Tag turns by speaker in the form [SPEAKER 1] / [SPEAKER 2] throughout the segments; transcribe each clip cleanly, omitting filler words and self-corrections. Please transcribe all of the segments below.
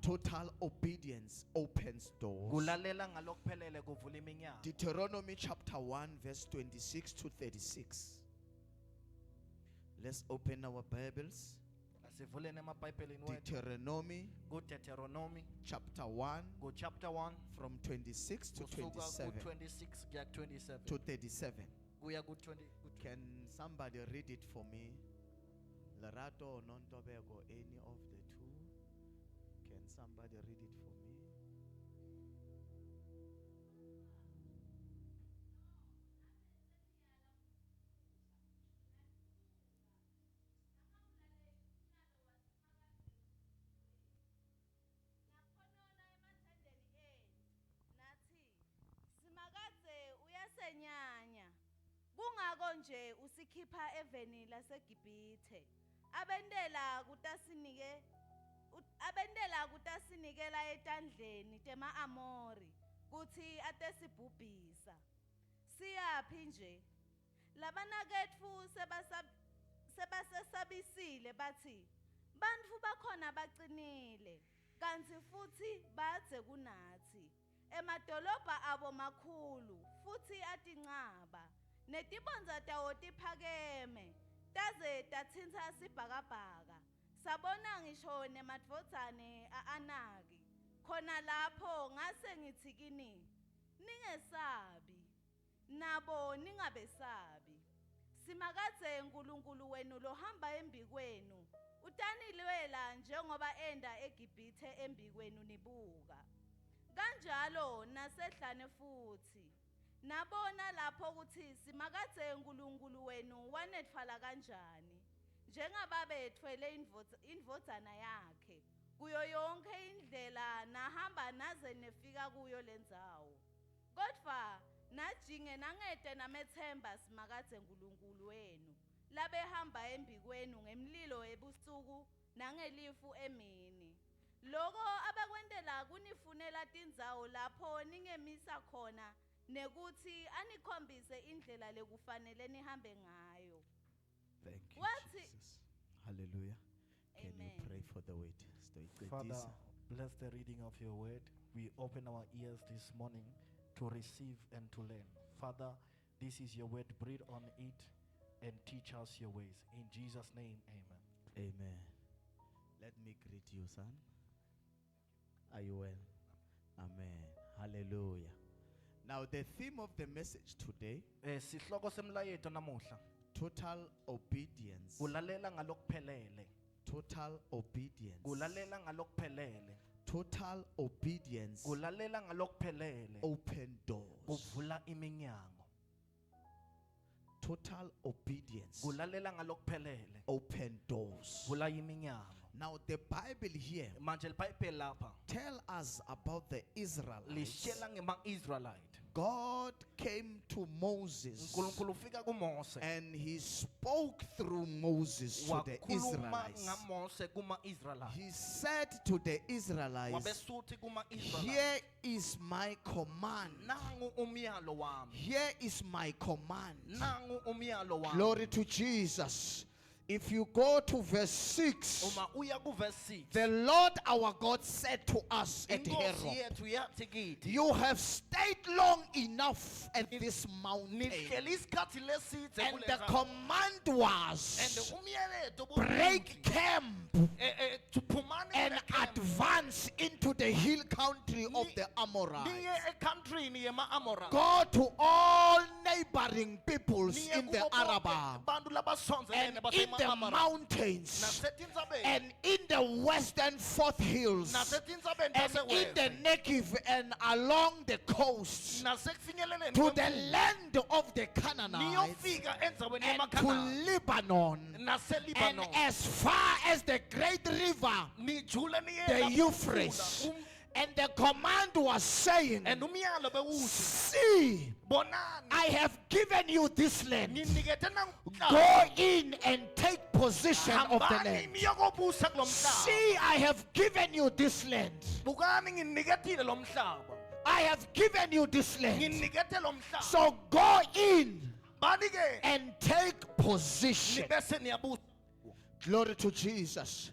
[SPEAKER 1] Total obedience opens doors.
[SPEAKER 2] Kulalela ngalokuphelele kuvula iminyango.
[SPEAKER 1] Deuteronomy chapter 1 verse 26 to 36. Let's open our Bibles.
[SPEAKER 2] Asivuleni emabhayibhelini wethu.
[SPEAKER 1] Deuteronomy
[SPEAKER 2] Deuteronomy
[SPEAKER 1] chapter 1
[SPEAKER 2] chapter 1
[SPEAKER 1] from 26 to
[SPEAKER 2] kusuka
[SPEAKER 1] 27
[SPEAKER 2] ku-26 kuya ku-27
[SPEAKER 1] to 37.
[SPEAKER 2] kuya ku-20.
[SPEAKER 1] Can somebody read it for me? Lerato or Nontobeko, any of the two? Can somebody read it for me?
[SPEAKER 3] Simakadze uyasenyanya kungako nje usikhipha eveni laseGibhithe abendela kutasinikela etandleni tema-Amori kuthi atesibhubhisa. Siyaphi nje labanaketfu sebasesabisile bathi bantfu bakhona bacinile kanti futhi badze kunathi. Emadolobha abo makhulu futhi atincaba netibonza tawo tiphakeme taze tatsintsa sibhakabhaka sabona ngisho nemadvodzane a-Anaki. Khona lapho ngase ngithi kini ningesabi nabo ningabesabi. Simakadze uNkulunkulu wenu lohamba embi kwenu utanilwela njengoba enda eGibhithe embi kwenu nibuka. Kanjalo nasehlane futhi nabona lapho ukuthi simakadze uNkulunkulu wenu wanetfala kanjani njengababe ethwele indvodzana yakhe kuyo yonke indlela nahamba naze nefika kuyo lendzawo. Kodwa najinge nangete namethemba simakadze uNkulunkulu wenu labehamba embi kwenu ngemlilo ebusuku nangelifu emini. Loko abakwendela kunifunela tindzawo lapho ningemisa khona nekuthi anikhombise indlela lekufanele nihambe ngayo.
[SPEAKER 1] Thank you,
[SPEAKER 3] What
[SPEAKER 1] Jesus. Hallelujah. Can
[SPEAKER 3] Amen.
[SPEAKER 1] you pray for the word?
[SPEAKER 2] Father, bless the reading of your word. We open our ears this morning to receive and to learn. Father, this is your word. Breathe on it and teach us your ways. In Jesus' name, amen.
[SPEAKER 1] Amen. Let me greet you, son. Are you well? Amen. Hallelujah. Now, the theme of the message today,
[SPEAKER 2] Sihloko semlayeto namuhla.
[SPEAKER 1] total obedience.
[SPEAKER 2] Kulalela ngalokuphelele.
[SPEAKER 1] Total obedience.
[SPEAKER 2] Kulalela ngalokuphelele.
[SPEAKER 1] Total obedience.
[SPEAKER 2] Kulalela ngalokuphelele.
[SPEAKER 1] Open doors.
[SPEAKER 2] Kuvula iminyango.
[SPEAKER 1] Total obedience.
[SPEAKER 2] Kulalela ngalokuphelele.
[SPEAKER 1] Open doors.
[SPEAKER 2] Vula iminyango.
[SPEAKER 1] Now, the Bible here
[SPEAKER 2] Manje libhayibheli lapha
[SPEAKER 1] tell us about the Israelites.
[SPEAKER 2] lishela ngema-Israelite.
[SPEAKER 1] God came to Moses
[SPEAKER 2] uNkulunkulu ufika kuMose
[SPEAKER 1] and he spoke through Moses to the
[SPEAKER 2] wakhuluma
[SPEAKER 1] Israelites.
[SPEAKER 2] ngaMose kuma-Israelite.
[SPEAKER 1] He said to the Israelites,
[SPEAKER 2] Wabesuthi kuma-Israelite,
[SPEAKER 1] here is my command.
[SPEAKER 2] nangu umyalo wami.
[SPEAKER 1] Here is my command.
[SPEAKER 2] Nangu umyalo wami.
[SPEAKER 1] Glory to Jesus. If you go to verse 6,
[SPEAKER 2] Uma uya ku-verse 6.
[SPEAKER 1] the Lord our God said to us at
[SPEAKER 2] Inkosi
[SPEAKER 1] Horeb,
[SPEAKER 2] yethu yathi kithi,
[SPEAKER 1] you have stayed long enough at this mountain.
[SPEAKER 2] nihleli isikhathi lesidze
[SPEAKER 1] And
[SPEAKER 2] kule
[SPEAKER 1] the
[SPEAKER 2] ndawo.
[SPEAKER 1] command
[SPEAKER 2] And
[SPEAKER 1] was,
[SPEAKER 2] umyalezo
[SPEAKER 1] break camp
[SPEAKER 2] tuphumane
[SPEAKER 1] and
[SPEAKER 2] kule camp.
[SPEAKER 1] advance into the hill country of the Amorites.
[SPEAKER 2] Niye ekhountryini yema-Amora.
[SPEAKER 1] Go to all neighboring peoples
[SPEAKER 2] Niye
[SPEAKER 1] in the
[SPEAKER 2] kubo bonke
[SPEAKER 1] Arabah
[SPEAKER 2] bantu labasondelene
[SPEAKER 1] and in the
[SPEAKER 2] basema-Amora.
[SPEAKER 1] mountains
[SPEAKER 2] Nasetindzabeni.
[SPEAKER 1] and in the western foothills
[SPEAKER 2] Nasetindzabeni
[SPEAKER 1] and in the
[SPEAKER 2] tasewest.
[SPEAKER 1] Negev and along the coasts
[SPEAKER 2] Nasekufinyeleleni
[SPEAKER 1] to the
[SPEAKER 2] kwemvula.
[SPEAKER 1] land of the Canaanites
[SPEAKER 2] Niyofika endzaweni
[SPEAKER 1] and to
[SPEAKER 2] yemaKhanani.
[SPEAKER 1] Lebanon and
[SPEAKER 2] Nase-Lebanon.
[SPEAKER 1] as far as the great river,
[SPEAKER 2] Nijule niye
[SPEAKER 1] the
[SPEAKER 2] lapho
[SPEAKER 1] Euphrates.
[SPEAKER 2] umfula.
[SPEAKER 1] And the command was saying,
[SPEAKER 2] And umyalo bewuthi,
[SPEAKER 1] see,
[SPEAKER 2] bonani,
[SPEAKER 1] I have given you this land.
[SPEAKER 2] nginikete nangu
[SPEAKER 1] Go in and take possession of the
[SPEAKER 2] hambani
[SPEAKER 1] land.
[SPEAKER 2] niyokobusa kulo mhlaba.
[SPEAKER 1] See, I have given you this land.
[SPEAKER 2] Bukani nginiketile lo mhlaba.
[SPEAKER 1] I have given you this land.
[SPEAKER 2] Nginikete lo mhlaba.
[SPEAKER 1] So go in
[SPEAKER 2] Bani-ke
[SPEAKER 1] and take possession.
[SPEAKER 2] nibese niyabusa.
[SPEAKER 1] Glory to Jesus.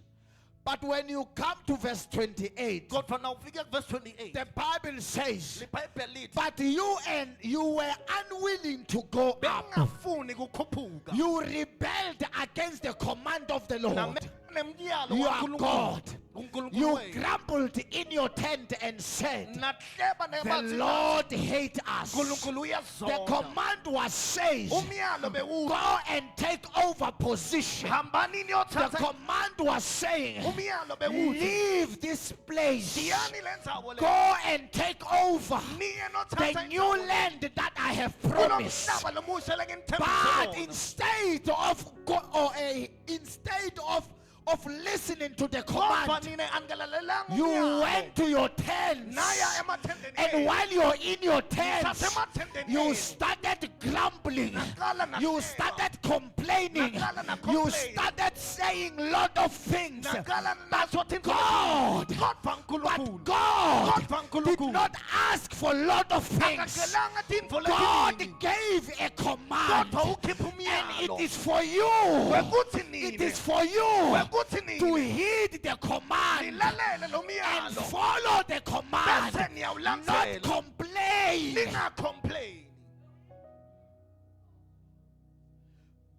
[SPEAKER 1] But when you come to verse 28,
[SPEAKER 2] Kodwa nawufika verse 28.
[SPEAKER 1] the Bible says,
[SPEAKER 2] LiBhayibheli lithi
[SPEAKER 1] but you were unwilling to go up.
[SPEAKER 2] bengafuni kukhuphuka.
[SPEAKER 1] You rebelled against the command of the Lord.
[SPEAKER 2] Nemiyalo
[SPEAKER 1] You are
[SPEAKER 2] kaNkulunkulu.
[SPEAKER 1] God.
[SPEAKER 2] uNkulunkulu
[SPEAKER 1] You
[SPEAKER 2] wethu.
[SPEAKER 1] grumbled in your tent and said,
[SPEAKER 2] Nahleba
[SPEAKER 1] the
[SPEAKER 2] nebathi
[SPEAKER 1] Lord hate us.
[SPEAKER 2] uNkulunkulu
[SPEAKER 1] The
[SPEAKER 2] uyazonda.
[SPEAKER 1] command was says,
[SPEAKER 2] Umyalo bewuthi
[SPEAKER 1] go and take over position.
[SPEAKER 2] hambani
[SPEAKER 1] The
[SPEAKER 2] niyothatha.
[SPEAKER 1] command was saying,
[SPEAKER 2] Umyalo bewuthi
[SPEAKER 1] leave this place.
[SPEAKER 2] diyani lendzawo le.
[SPEAKER 1] Go and take over
[SPEAKER 2] Niye
[SPEAKER 1] the
[SPEAKER 2] nothatha
[SPEAKER 1] new
[SPEAKER 2] indzawo le.
[SPEAKER 1] land that I have promised.
[SPEAKER 2] Kulomhlaba lomusha lengimthembise
[SPEAKER 1] But
[SPEAKER 2] wona.
[SPEAKER 1] instead of listening to the
[SPEAKER 2] Kodwa
[SPEAKER 1] command,
[SPEAKER 2] nina angalalelanga
[SPEAKER 1] you
[SPEAKER 2] umyalo.
[SPEAKER 1] went to your tents.
[SPEAKER 2] Naya emathendeni
[SPEAKER 1] And
[SPEAKER 2] enu.
[SPEAKER 1] while you're in your tents,
[SPEAKER 2] Sasemathendeni
[SPEAKER 1] you
[SPEAKER 2] enu.
[SPEAKER 1] started grumbling.
[SPEAKER 2] Naqala
[SPEAKER 1] You
[SPEAKER 2] nahleba.
[SPEAKER 1] started complaining.
[SPEAKER 2] Naqala
[SPEAKER 1] You
[SPEAKER 2] na-complain.
[SPEAKER 1] started saying lot of things.
[SPEAKER 2] Naqala nasho thina.
[SPEAKER 1] God,
[SPEAKER 2] Kodwa uNkulunkulu.
[SPEAKER 1] but God
[SPEAKER 2] Kodwa
[SPEAKER 1] did
[SPEAKER 2] uNkulunkulu.
[SPEAKER 1] not ask for lot of things.
[SPEAKER 2] Akakelanga tintfo
[SPEAKER 1] God
[SPEAKER 2] letiningi.
[SPEAKER 1] gave a command,
[SPEAKER 2] Kodwa ukhipha
[SPEAKER 1] and
[SPEAKER 2] umyalo.
[SPEAKER 1] it is for you.
[SPEAKER 2] Wekuthi
[SPEAKER 1] It
[SPEAKER 2] nine.
[SPEAKER 1] is for you
[SPEAKER 2] Wekuthi
[SPEAKER 1] to
[SPEAKER 2] nine.
[SPEAKER 1] heed the command
[SPEAKER 2] Nilalele lo
[SPEAKER 1] and
[SPEAKER 2] myalo.
[SPEAKER 1] follow the command,
[SPEAKER 2] Bese
[SPEAKER 1] not
[SPEAKER 2] niyawulandzela.
[SPEAKER 1] complain.
[SPEAKER 2] Ningacomplain.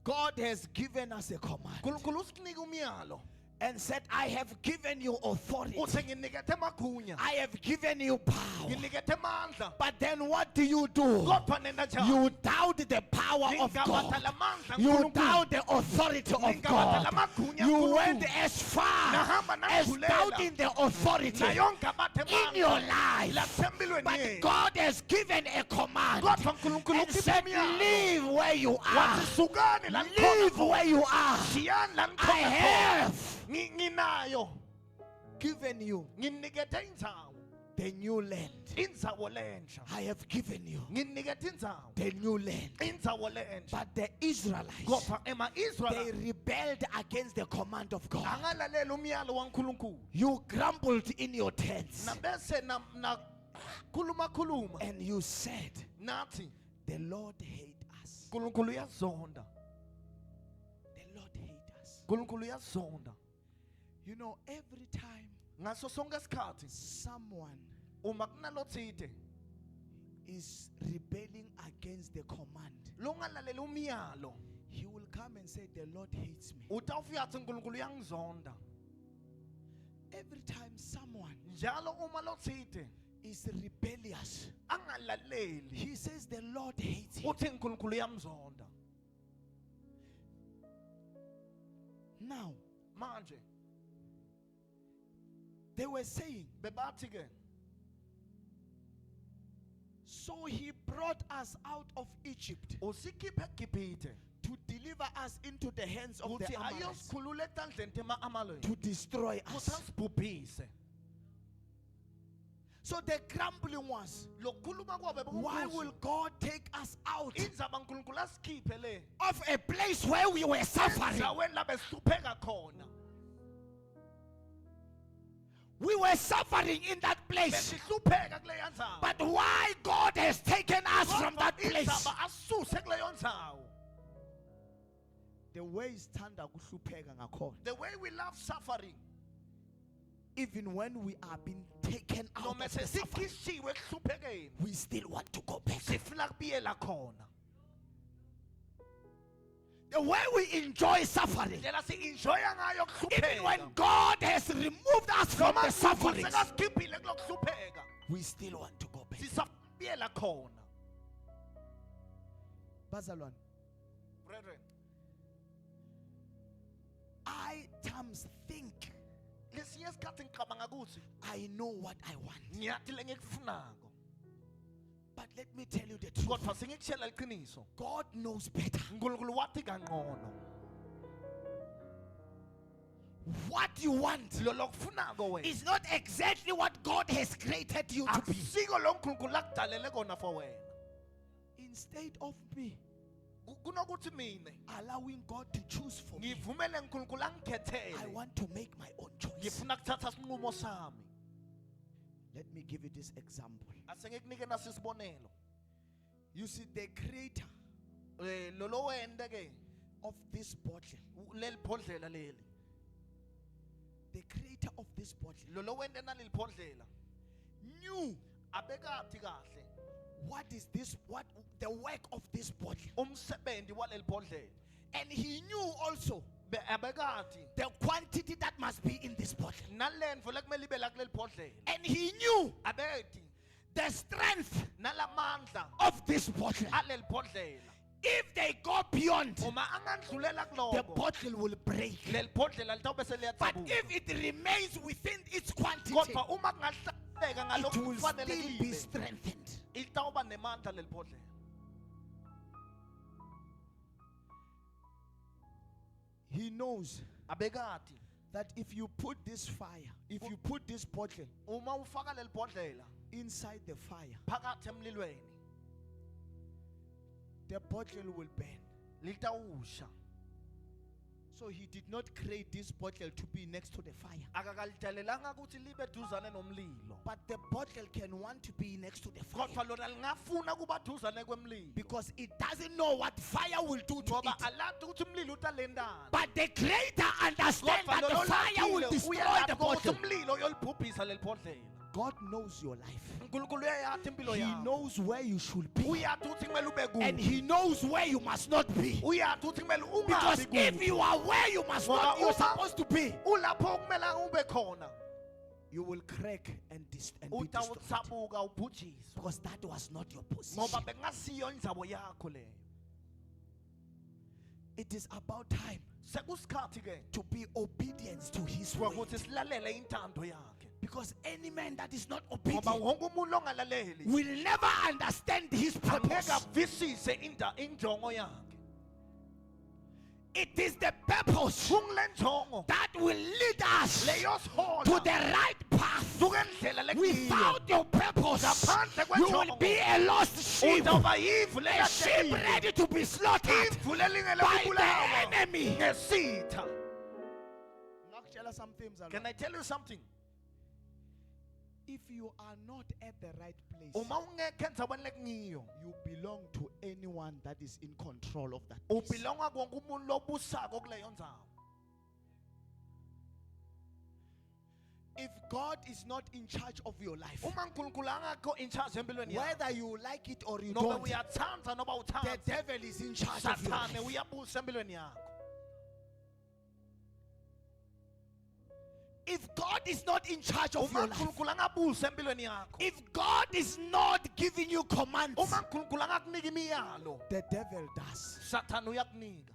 [SPEAKER 1] God has given us a command
[SPEAKER 2] uNkulunkulu usinika umyalo.
[SPEAKER 1] and said, I have given you authority.
[SPEAKER 2] Uthi nginikethe magunya.
[SPEAKER 1] I have given you power.
[SPEAKER 2] Nginikethe mandla.
[SPEAKER 1] But then what do you do?
[SPEAKER 2] Kodwa nenda njani?
[SPEAKER 1] You doubt the power of God.
[SPEAKER 2] Ningabatala mandla
[SPEAKER 1] You
[SPEAKER 2] uNkulunkulu.
[SPEAKER 1] doubt the authority of
[SPEAKER 2] Ningabatala
[SPEAKER 1] God.
[SPEAKER 2] magunya
[SPEAKER 1] You
[SPEAKER 2] uNkulunkulu.
[SPEAKER 1] went as far
[SPEAKER 2] Nahamba
[SPEAKER 1] as
[SPEAKER 2] nangulela.
[SPEAKER 1] doubting the authority
[SPEAKER 2] Nayonke abathe
[SPEAKER 1] in your
[SPEAKER 2] mandla.
[SPEAKER 1] life.
[SPEAKER 2] Lasembilweni
[SPEAKER 1] But
[SPEAKER 2] yenu.
[SPEAKER 1] God has given a command
[SPEAKER 2] Kodwa uNkulunkulu
[SPEAKER 1] and
[SPEAKER 2] ukhipha
[SPEAKER 1] said,
[SPEAKER 2] umyalo.
[SPEAKER 1] leave where you are.
[SPEAKER 2] Wathi sukani la
[SPEAKER 1] Leave
[SPEAKER 2] nikhona
[SPEAKER 1] where you are.
[SPEAKER 2] Shiyani la
[SPEAKER 1] I
[SPEAKER 2] nikhona khona.
[SPEAKER 1] have
[SPEAKER 2] Nginayo.
[SPEAKER 1] given you
[SPEAKER 2] Nginikethe indzawo.
[SPEAKER 1] the new land.
[SPEAKER 2] Indzawo lensha.
[SPEAKER 1] I have given you
[SPEAKER 2] Nginikethe indzawo.
[SPEAKER 1] the new land.
[SPEAKER 2] Indzawo lensha.
[SPEAKER 1] But the Israelites,
[SPEAKER 2] Kodwa
[SPEAKER 1] they
[SPEAKER 2] ema-Israyeli
[SPEAKER 1] rebelled against the command of God.
[SPEAKER 2] angalalela umyalo waNkulunkulu.
[SPEAKER 1] You grumbled in your tents
[SPEAKER 2] Nabese khuluma
[SPEAKER 1] and you said,
[SPEAKER 2] nathi
[SPEAKER 1] the Lord hate us.
[SPEAKER 2] uNkulunkulu uyazonda.
[SPEAKER 1] The Lord hate us.
[SPEAKER 2] uNkulunkulu uyazonda.
[SPEAKER 1] You know, every time
[SPEAKER 2] Ngaso sonke isikhathi
[SPEAKER 1] someone
[SPEAKER 2] uma kunalotsite
[SPEAKER 1] is rebelling against the command,
[SPEAKER 2] longalaleli umyalo
[SPEAKER 1] he will come and say, the Lord hates me.
[SPEAKER 2] utawufika athi uNkulunkulu uyangizonda.
[SPEAKER 1] Every time someone
[SPEAKER 2] Njalo uma lotsite
[SPEAKER 1] is rebellious,
[SPEAKER 2] angalaleli
[SPEAKER 1] he says the Lord hates him.
[SPEAKER 2] uthi uNkulunkulu uyamzonda.
[SPEAKER 1] Now,
[SPEAKER 2] Manje
[SPEAKER 1] they were saying,
[SPEAKER 2] bebathi ke
[SPEAKER 1] so he brought us out of Egypt
[SPEAKER 2] usikhiphe eGibhithe
[SPEAKER 1] to deliver us into the hands of the
[SPEAKER 2] ukuthi
[SPEAKER 1] Amorites,
[SPEAKER 2] ayosikhulula etandleni tema-Amaleki
[SPEAKER 1] to destroy
[SPEAKER 2] ukuthi
[SPEAKER 1] us.
[SPEAKER 2] asibhubhise.
[SPEAKER 1] So the grumbling was,
[SPEAKER 2] Lokukhuluma kwabe
[SPEAKER 1] why will God take us out
[SPEAKER 2] indzaba uNkulunkulu asikhiphe le
[SPEAKER 1] of a place where we were suffering?
[SPEAKER 2] endaweni la besihlupheka khona?
[SPEAKER 1] We were suffering in that place.
[SPEAKER 2] Besihlupheka kuleya ndzawo.
[SPEAKER 1] But why God has taken us from that place?
[SPEAKER 2] Indzaba asuse kuleyo ndzawo.
[SPEAKER 1] The way is thanda kuhlupheka ngakhona.
[SPEAKER 2] The way we love suffering.
[SPEAKER 1] Even when we are being taken out
[SPEAKER 2] Noma
[SPEAKER 1] of the suffering,
[SPEAKER 2] sesikhishiwe ekuhluphekeni.
[SPEAKER 1] we still want to go back.
[SPEAKER 2] Sifuna kubuyela khona.
[SPEAKER 1] The way we enjoy suffering,
[SPEAKER 2] Ndlela si-enjoya ngayo
[SPEAKER 1] even when
[SPEAKER 2] kuhlupheka.
[SPEAKER 1] God has removed us from
[SPEAKER 2] Noma
[SPEAKER 1] the
[SPEAKER 2] uNkulunkulu
[SPEAKER 1] suffering,
[SPEAKER 2] sekasikhiphile kulokuhlupheka.
[SPEAKER 1] we still want to go back.
[SPEAKER 2] Sisabuyela khona.
[SPEAKER 1] Bazalwane,
[SPEAKER 2] Brethren,
[SPEAKER 1] I times think
[SPEAKER 2] lesinye isikhathi ngicabanga ukuthi
[SPEAKER 1] I know what I want.
[SPEAKER 2] ngiyathi lengikufunako.
[SPEAKER 1] But let me tell you the truth.
[SPEAKER 2] Kodwa singikushela iqiniso.
[SPEAKER 1] God knows better.
[SPEAKER 2] uNkulunkulu wathi kangcono.
[SPEAKER 1] What you want
[SPEAKER 2] Lo lokufunako wena.
[SPEAKER 1] is not exactly what God has created you to be.
[SPEAKER 2] Akusiko lo uNkulunkulu akudalele kona for wena.
[SPEAKER 1] Instead of me
[SPEAKER 2] Kunokuthi mina
[SPEAKER 1] allowing God to choose for me,
[SPEAKER 2] ngivumele uNkulunkulu
[SPEAKER 1] I
[SPEAKER 2] angikhethele.
[SPEAKER 1] want to make my own choice.
[SPEAKER 2] Ngifuna kuthatha isinqumo sami.
[SPEAKER 1] Let me give you this example.
[SPEAKER 2] Ase ngikunike nasi isibonelo.
[SPEAKER 1] You see, the creator
[SPEAKER 2] Lo wende ke
[SPEAKER 1] of this bottle,
[SPEAKER 2] leli bhodlela leli.
[SPEAKER 1] the creator of this bottle,
[SPEAKER 2] lo wente naleli bhodlela
[SPEAKER 1] knew
[SPEAKER 2] abekati kahle
[SPEAKER 1] what is this, what the work of this bottle.
[SPEAKER 2] umsebenzi waleli bhodlela
[SPEAKER 1] And he knew also
[SPEAKER 2] abekati
[SPEAKER 1] the quantity that must be in this bottle.
[SPEAKER 2] nalendvo lekumele ibe la kuleli bhodlela
[SPEAKER 1] And he knew
[SPEAKER 2] abeti
[SPEAKER 1] the strength
[SPEAKER 2] nalamandla
[SPEAKER 1] of this bottle.
[SPEAKER 2] aleli bhodlela
[SPEAKER 1] If they go beyond,
[SPEAKER 2] uma angandlulela
[SPEAKER 1] the
[SPEAKER 2] kuloko
[SPEAKER 1] bottle will break.
[SPEAKER 2] leli bhodlela litawube
[SPEAKER 1] But
[SPEAKER 2] seliyadzabuka
[SPEAKER 1] if it remains within its quantity,
[SPEAKER 2] kodwa uma kungahleka
[SPEAKER 1] it will still be
[SPEAKER 2] ngalokufanelekile
[SPEAKER 1] strengthened.
[SPEAKER 2] litawuba nemandla leli bhodlela
[SPEAKER 1] He knows
[SPEAKER 2] abekati
[SPEAKER 1] that if you put this fire, if you put this bottle
[SPEAKER 2] uma ufaka leli bhodlela
[SPEAKER 1] inside the fire,
[SPEAKER 2] phakathi emlilweni
[SPEAKER 1] the bottle will burn.
[SPEAKER 2] litawusha
[SPEAKER 1] So he did not create this bottle to be next to the fire.
[SPEAKER 2] akakalidalelanga ukuthi libe duzane nomlilo
[SPEAKER 1] But the bottle can want to be next to the fire
[SPEAKER 2] kodwa lona lingafuna kuba duzane kwemlilo
[SPEAKER 1] because it doesn't know what fire will do to
[SPEAKER 2] ngoba
[SPEAKER 1] it.
[SPEAKER 2] alazi ukuthi umlilo utalendani
[SPEAKER 1] But the creator understands that the fire will destroy the
[SPEAKER 2] ukuthi
[SPEAKER 1] bottle.
[SPEAKER 2] umlilo uyolibhubhisa leli bhodlela
[SPEAKER 1] God knows your life.
[SPEAKER 2] uNkulunkulu uyayazi impilo
[SPEAKER 1] He
[SPEAKER 2] yakho
[SPEAKER 1] knows where you should be.
[SPEAKER 2] uyazi ukuthi kumele ube
[SPEAKER 1] And
[SPEAKER 2] kuphi
[SPEAKER 1] he knows where you must not be.
[SPEAKER 2] uyazi ukuthi kumele
[SPEAKER 1] Because
[SPEAKER 2] ungabi
[SPEAKER 1] if
[SPEAKER 2] kuphi
[SPEAKER 1] you are where you must not, you're
[SPEAKER 2] Uma-
[SPEAKER 1] supposed to be,
[SPEAKER 2] ulapho kumele ube khona
[SPEAKER 1] you will crack and be destroyed.
[SPEAKER 2] utawutsabuka ubhujiswe
[SPEAKER 1] Because that was not your position.
[SPEAKER 2] ngoba bekungasiyo indzabo yakho leyo
[SPEAKER 1] It is about time
[SPEAKER 2] sekusikhathi ke
[SPEAKER 1] to be obedient to his word.
[SPEAKER 2] ukuthi silalele intando yakhe
[SPEAKER 1] Because any man that is not
[SPEAKER 2] ngoba
[SPEAKER 1] obedient
[SPEAKER 2] wonke umuntu ongalaleli
[SPEAKER 1] will never understand his
[SPEAKER 2] angeke
[SPEAKER 1] purpose.
[SPEAKER 2] avisise injongo yakhe
[SPEAKER 1] It is the purpose
[SPEAKER 2] kungile njongo
[SPEAKER 1] that will lead us
[SPEAKER 2] leyo
[SPEAKER 1] to the
[SPEAKER 2] sihola
[SPEAKER 1] right path.
[SPEAKER 2] kukendlela lekiyo
[SPEAKER 1] Without your purpose,
[SPEAKER 2] Ngaphandle
[SPEAKER 1] you will
[SPEAKER 2] kwenjongo,
[SPEAKER 1] be a lost sheep.
[SPEAKER 2] utawuba yivu
[SPEAKER 1] A sheep
[SPEAKER 2] lelahlekile
[SPEAKER 1] ready to be slaughtered
[SPEAKER 2] ivu lelingele
[SPEAKER 1] by the
[SPEAKER 2] kubulawa
[SPEAKER 1] enemy.
[SPEAKER 2] ngesitha
[SPEAKER 1] Can
[SPEAKER 2] can I tell you something
[SPEAKER 1] if you are not at the right place,
[SPEAKER 2] uma ungekho endzaweni lekungiyo
[SPEAKER 1] you belong to anyone that is in control of that place.
[SPEAKER 2] ubelonga konke umuntu lobusako kuleyo ndzawo
[SPEAKER 1] If God is not in charge of your life,
[SPEAKER 2] uma uNkulunkulu angakho in charge empilweni yakho
[SPEAKER 1] whether you like it or you
[SPEAKER 2] noba
[SPEAKER 1] don't,
[SPEAKER 2] uyatsandza noba
[SPEAKER 1] the
[SPEAKER 2] uthanda
[SPEAKER 1] devil is in charge of your
[SPEAKER 2] sathane
[SPEAKER 1] life.
[SPEAKER 2] uyabusa empilweni yakho
[SPEAKER 1] If God is not in charge of
[SPEAKER 2] uma
[SPEAKER 1] your life,
[SPEAKER 2] uNkulunkulu angabusa empilweni yakho
[SPEAKER 1] if God is not giving you commands,
[SPEAKER 2] uma uNkulunkulu angakunika imiyalo
[SPEAKER 1] the devil does.
[SPEAKER 2] sathane uyakunika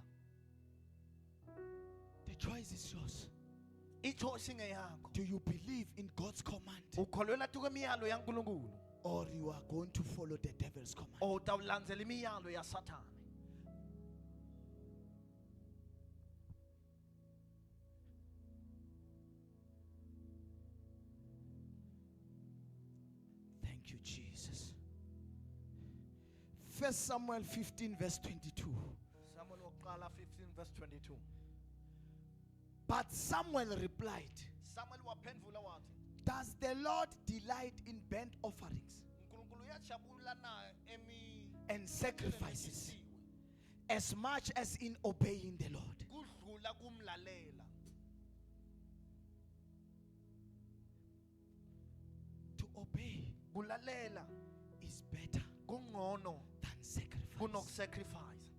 [SPEAKER 1] The choice is yours.
[SPEAKER 2] ichoice ingeyakho
[SPEAKER 1] Do you believe in God's command,
[SPEAKER 2] ukholwela tu kwemiyalo yaNkulunkulu
[SPEAKER 1] or you are going to follow the devil's command?
[SPEAKER 2] or utawulandzela imiyalo yasathane
[SPEAKER 1] Thank you, Jesus. 1 Samuel 15, verse 22.
[SPEAKER 2] Samuel wokuqala 15 verse 22
[SPEAKER 1] But Samuel replied,
[SPEAKER 2] Samuel waphendvula wathi
[SPEAKER 1] does the Lord delight in burnt offerings
[SPEAKER 2] uNkulunkulu uyajabula na
[SPEAKER 1] and sacrifices as much as in obeying the Lord?
[SPEAKER 2] kudlula kumlalela
[SPEAKER 1] To obey
[SPEAKER 2] kulalela
[SPEAKER 1] is better
[SPEAKER 2] kungcono
[SPEAKER 1] than sacrifice.
[SPEAKER 2] kunokusacrifice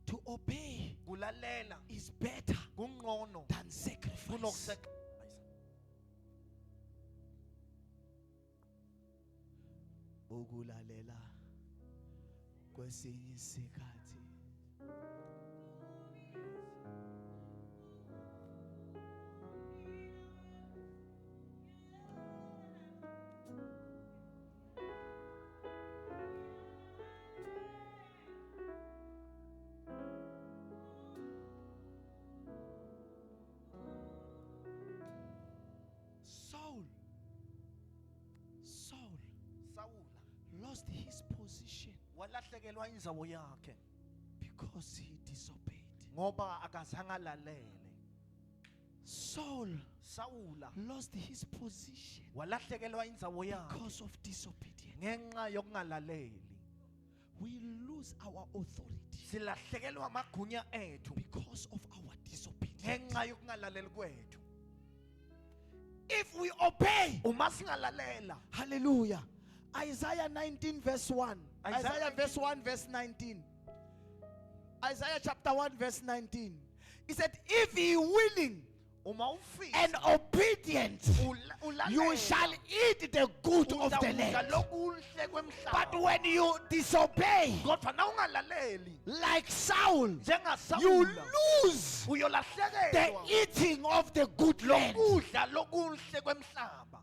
[SPEAKER 1] To obey
[SPEAKER 2] kulalela
[SPEAKER 1] is better
[SPEAKER 2] kungcono
[SPEAKER 1] than sacrifice.
[SPEAKER 2] kunokusacrifice
[SPEAKER 1] Ukulalela kwesinye isikhathi Saul
[SPEAKER 2] Sawula
[SPEAKER 1] lost his position
[SPEAKER 2] walahlekelwa indzawo yakhe
[SPEAKER 1] because he disobeyed.
[SPEAKER 2] ngoba akazange alalele Sawula
[SPEAKER 1] Lost his position
[SPEAKER 2] walahlekelwa indzawo yakhe
[SPEAKER 1] because of disobedience.
[SPEAKER 2] ngenxa yokungalaleli
[SPEAKER 1] We lose our authority
[SPEAKER 2] silahlekelwa amagunya ethu
[SPEAKER 1] because of our disobedience.
[SPEAKER 2] ngenxa yokungalaleli kwethu
[SPEAKER 1] If we obey,
[SPEAKER 2] uma singalalela.
[SPEAKER 1] hallelujah. Isaiah 19 verse 1. Isaiah verse 1 verse 19. Isaiah chapter 1 verse 19. He said, if ye willing
[SPEAKER 2] Uma ufisa
[SPEAKER 1] and obedient, you shall eat the good of the
[SPEAKER 2] uzakudla
[SPEAKER 1] land.
[SPEAKER 2] lokuhle kwemhlaba.
[SPEAKER 1] But when you disobey,
[SPEAKER 2] Kodwa na ungalaleli
[SPEAKER 1] like Saul, you
[SPEAKER 2] njengaSawula
[SPEAKER 1] lose the
[SPEAKER 2] uyolahlekelwa
[SPEAKER 1] eating of the good land.
[SPEAKER 2] lokudla lokuhle kwemhlaba.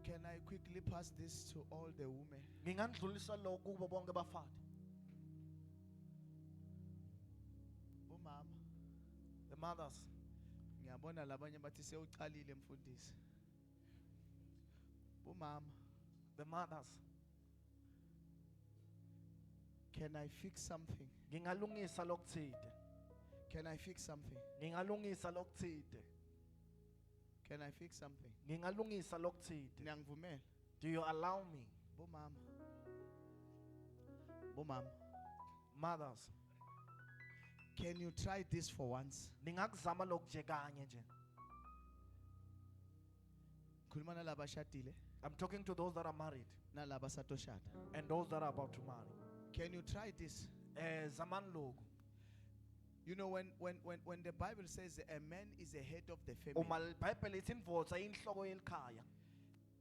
[SPEAKER 1] Can I quickly pass this to all the women?
[SPEAKER 2] Ngingandlulisa lokhu kubo bonke bafana.
[SPEAKER 1] Umama,
[SPEAKER 2] The mothers.
[SPEAKER 1] ngiyabona labanye bathi sewucalile mfundisi. Umama,
[SPEAKER 2] The mothers.
[SPEAKER 1] can I fix something?
[SPEAKER 2] Ngingalungisa lokuthide.
[SPEAKER 1] Can I fix something?
[SPEAKER 2] Ngingalungisa lokuthide.
[SPEAKER 1] Can I fix something?
[SPEAKER 2] Ngingalungisa lokuthide.
[SPEAKER 1] Niyangivumela?
[SPEAKER 2] Do you allow me?
[SPEAKER 1] Bomama. Bomama,
[SPEAKER 2] Mothers.
[SPEAKER 1] can you try this for once?
[SPEAKER 2] Ningakuzama lokuje kanye nje.
[SPEAKER 1] Khuluma nalaba bashadile,
[SPEAKER 2] I'm talking to those that are married
[SPEAKER 1] nalaba satoshada.
[SPEAKER 2] and those that are about to marry.
[SPEAKER 1] Can you try this?
[SPEAKER 2] Zaman loku.
[SPEAKER 1] You know, when the Bible says a man is the head of the family,
[SPEAKER 2] Uma iBhayibheli ithi indvodza inhloko yelikhaya.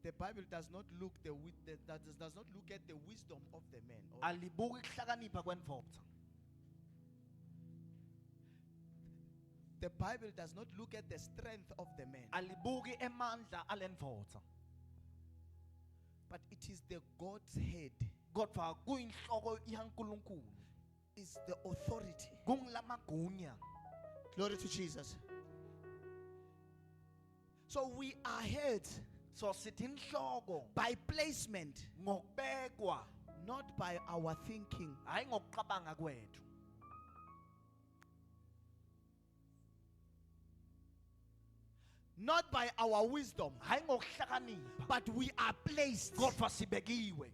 [SPEAKER 1] the Bible does not look does not look at the wisdom of the man. Or
[SPEAKER 2] Alibuki kuhlakanipha kwendvodza.
[SPEAKER 1] the Bible does not look at the strength of the man,
[SPEAKER 2] Alibuki emandla alendvodza.
[SPEAKER 1] but it is the God's head,
[SPEAKER 2] Kodwa kuyinhloko yaNkulunkulu.
[SPEAKER 1] is the authority.
[SPEAKER 2] Kungilamagunya.
[SPEAKER 1] Glory to Jesus. So we are heads
[SPEAKER 2] So sithi inhloko
[SPEAKER 1] by placement,
[SPEAKER 2] ngokubekwa,
[SPEAKER 1] not by our thinking.
[SPEAKER 2] hayi ngokuqabanga kwethu.
[SPEAKER 1] Not by our wisdom,
[SPEAKER 2] Hayi ngokuhlakanipha.
[SPEAKER 1] but we are placed.
[SPEAKER 2] Kodwa sibekiwe.